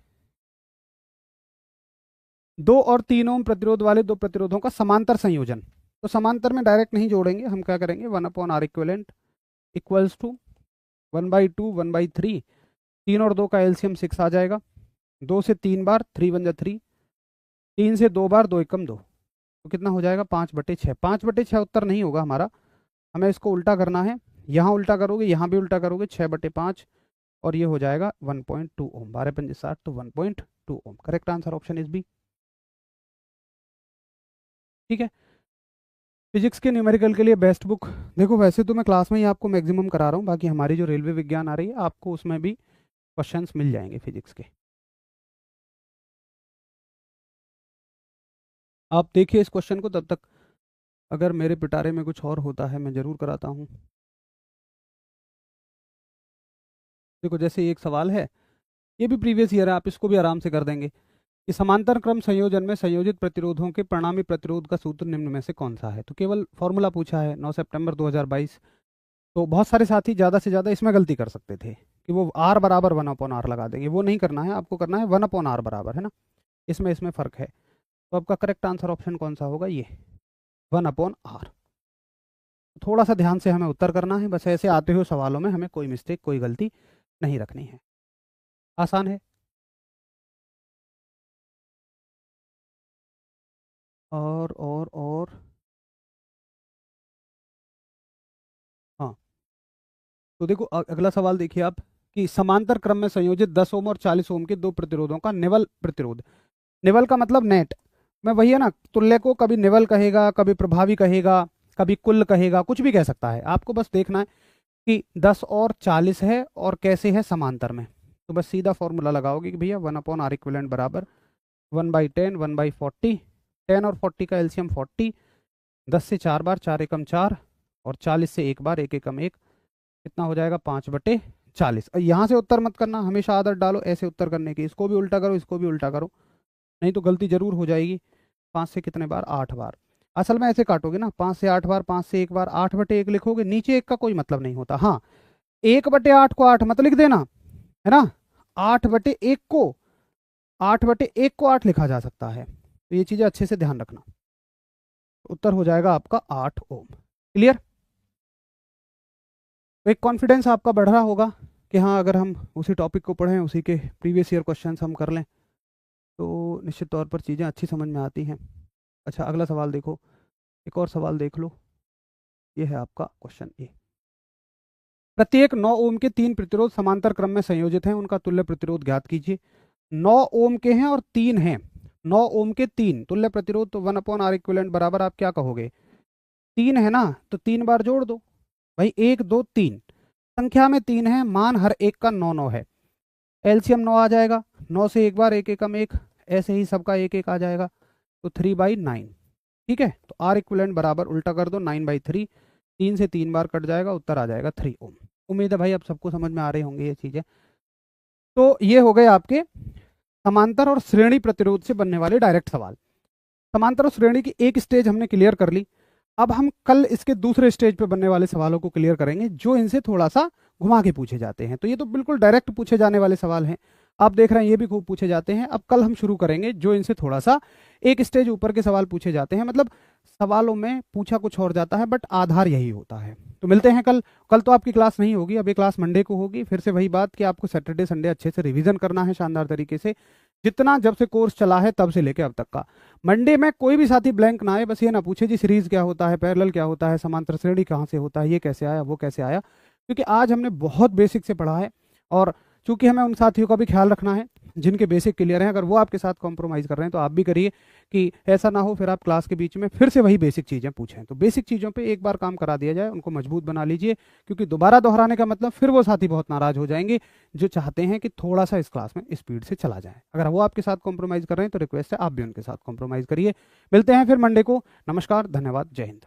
2 और 3 ओम प्रतिरोध वाले दो प्रतिरोधों का समांतर संयोजन। तो समांतर में डायरेक्ट नहीं जोड़ेंगे, हम क्या करेंगे, 1/R इक्विवेलेंट इक्वल्स टू 1/2 1/3। 3 और 2 का एलसीएम 6 आ जाएगा। 2 से 3 बार 3 वन जा 3, 3 से 2 बार 2 एकम 2, तो कितना हो जाएगा 5/6। 5/6 उत्तर नहीं होगा हमारा, हमें इसको उल्टा करना है। यहाँ उल्टा करोगे, यहाँ भी उल्टा करोगे, 6/5, और ये हो जाएगा 1.2 ओम। 12×5 तो 1.2 ohm. Correct answer option is B. ठीक है। फिजिक्स के न्यूमेरिकल के लिए बेस्ट बुक, देखो वैसे तो मैं क्लास में ही आपको मैक्सिमम करा रहा हूँ, बाकी हमारी जो रेलवे विज्ञान आ रही है आपको उसमें भी क्वेश्चंस मिल जाएंगे फिजिक्स के। आप देखिए इस क्वेश्चन को, तब तक अगर मेरे पिटारे में कुछ और होता है मैं ज़रूर कराता हूँ। देखो जैसे एक सवाल है, ये भी प्रीवियस ईयर है, आप इसको भी आराम से कर देंगे कि समांतर क्रम संयोजन में संयोजित प्रतिरोधों के परिणामी प्रतिरोध का सूत्र निम्न में से कौन सा है। तो केवल फॉर्मूला पूछा है, 9 सितंबर 2022। तो बहुत सारे साथी ज़्यादा से ज़्यादा इसमें गलती कर सकते थे कि वो R बराबर 1/R लगा देंगे। वो नहीं करना है, आपको करना है 1/R बराबर, है ना। इसमें फ़र्क है। तो आपका करेक्ट आंसर ऑप्शन कौन सा होगा, ये 1/R। थोड़ा सा ध्यान से हमें उत्तर करना है, बस ऐसे आते हुए सवालों में हमें कोई मिस्टेक, कोई गलती नहीं रखनी है। आसान है। और हाँ, तो देखो अगला सवाल देखिए आप, कि समांतर क्रम में संयोजित 10 ओम और 40 ओम के दो प्रतिरोधों का निवल प्रतिरोध। निवल का मतलब नेट में वही है ना, तुल्य को कभी निवल कहेगा, कभी प्रभावी कहेगा, कभी कुल कहेगा, कुछ भी कह सकता है। आपको बस देखना है कि 10 और 40 है और कैसे है समांतर में। तो बस सीधा फॉर्मूला लगाओगे कि भैया 1/R इक्विवेलेंट बराबर 1/10 1/40। 10 और 40 का एलसीएम 40, 10 से 4 बार 4 एकम 4, और 40 से 1 बार 1 एकम 1, कितना हो जाएगा 5/40। यहाँ से उत्तर मत करना, हमेशा आदत डालो ऐसे उत्तर करने की, इसको भी उल्टा करो, इसको भी उल्टा करो, नहीं तो गलती जरूर हो जाएगी। 5 से कितने बार, 8 बार। असल में ऐसे काटोगे ना, 5 से 8 बार, 5 से 1 बार, 8/1 लिखोगे, नीचे 1 का कोई मतलब नहीं होता। हाँ, 1/8 को 8 मत लिख देना, है ना। 8/1 को 8 लिखा जा सकता है। तो ये चीज़ें अच्छे से ध्यान रखना। उत्तर हो जाएगा आपका 8 ओम। क्लियर? तो एक कॉन्फिडेंस आपका बढ़ रहा होगा कि हाँ, अगर हम उसी टॉपिक को पढ़ें, उसी के प्रीवियस ईयर क्वेश्चंस हम कर लें, तो निश्चित तौर पर चीज़ें अच्छी समझ में आती हैं। अच्छा, अगला सवाल देखो, एक और सवाल देख लो। ये है आपका क्वेश्चन ए। प्रत्येक 9 ओम के 3 प्रतिरोध समांतर क्रम में संयोजित हैं, उनका तुल्य प्रतिरोध ज्ञात कीजिए। 9 ओम के हैं और 3 हैं। 9 ओम के 3 तुल्य प्रतिरोध, तो 1/R इक्विवेलेंट बराबर आप क्या कहोगे, 3 है ना, तो 3 बार जोड़ दो भाई, 1 2 3। संख्या में 3 है, मान हर एक का 9 9 है, एलसीएम 9 आ जाएगा। 9 से 1 बार 1 एकम 1, ऐसे ही सबका 1 1 आ जाएगा, तो 3/9। ठीक है, तो R इक्विवेलेंट बराबर उल्टा कर दो, 9/3। 3 से 3 बार कट जाएगा, उत्तर आ जाएगा 3 ओम। उम्मीद है भाई अब सबको समझ में आ रही होंगी ये चीज़ें। तो ये हो गए आपके समांतर और श्रेणी प्रतिरोध से बनने वाले डायरेक्ट सवाल। समांतर और श्रेणी की एक स्टेज हमने क्लियर कर ली। अब हम कल इसके दूसरे स्टेज पे बनने वाले सवालों को क्लियर करेंगे, जो इनसे थोड़ा सा घुमा के पूछे जाते हैं। तो ये तो बिल्कुल डायरेक्ट पूछे जाने वाले सवाल हैं। आप देख रहे हैं ये भी खूब पूछे जाते हैं। अब कल हम शुरू करेंगे जो इनसे थोड़ा सा एक स्टेज ऊपर के सवाल पूछे जाते हैं, मतलब सवालों में पूछा कुछ और जाता है बट आधार यही होता है। तो मिलते हैं कल। कल तो आपकी क्लास नहीं होगी, अब ये क्लास मंडे को होगी। फिर से वही बात कि आपको सैटरडे संडे अच्छे से रिवीजन करना है शानदार तरीके से, जितना जब से कोर्स चला है तब से लेके अब तक का। मंडे में कोई भी साथी ब्लैंक ना आए, बस ये ना पूछे जी सीरीज क्या होता है, पैरेलल क्या होता है, समांतर श्रेणी कहाँ से होता है, ये कैसे आया, वो कैसे आया, क्योंकि आज हमने बहुत बेसिक से पढ़ा है। और चूंकि हमें उन साथियों का भी ख्याल रखना है जिनके बेसिक क्लियर हैं, अगर वो आपके साथ कॉम्प्रोमाइज़ कर रहे हैं तो आप भी करिए कि ऐसा ना हो फिर आप क्लास के बीच में फिर से वही बेसिक चीज़ें पूछें। तो बेसिक चीज़ों पे एक बार काम करा दिया जाए, उनको मजबूत बना लीजिए, क्योंकि दोबारा दोहराने का मतलब फिर वो साथी बहुत नाराज हो जाएंगे जो चाहते हैं कि थोड़ा सा इस क्लास में स्पीड से चला जाए। अगर वो आपके साथ कॉम्प्रोमाइज़ कर रहे हैं तो रिक्वेस्ट है आप भी उनके साथ कॉम्प्रोमाइज़ करिए। मिलते हैं फिर मंडे को। नमस्कार, धन्यवाद, जय हिंद।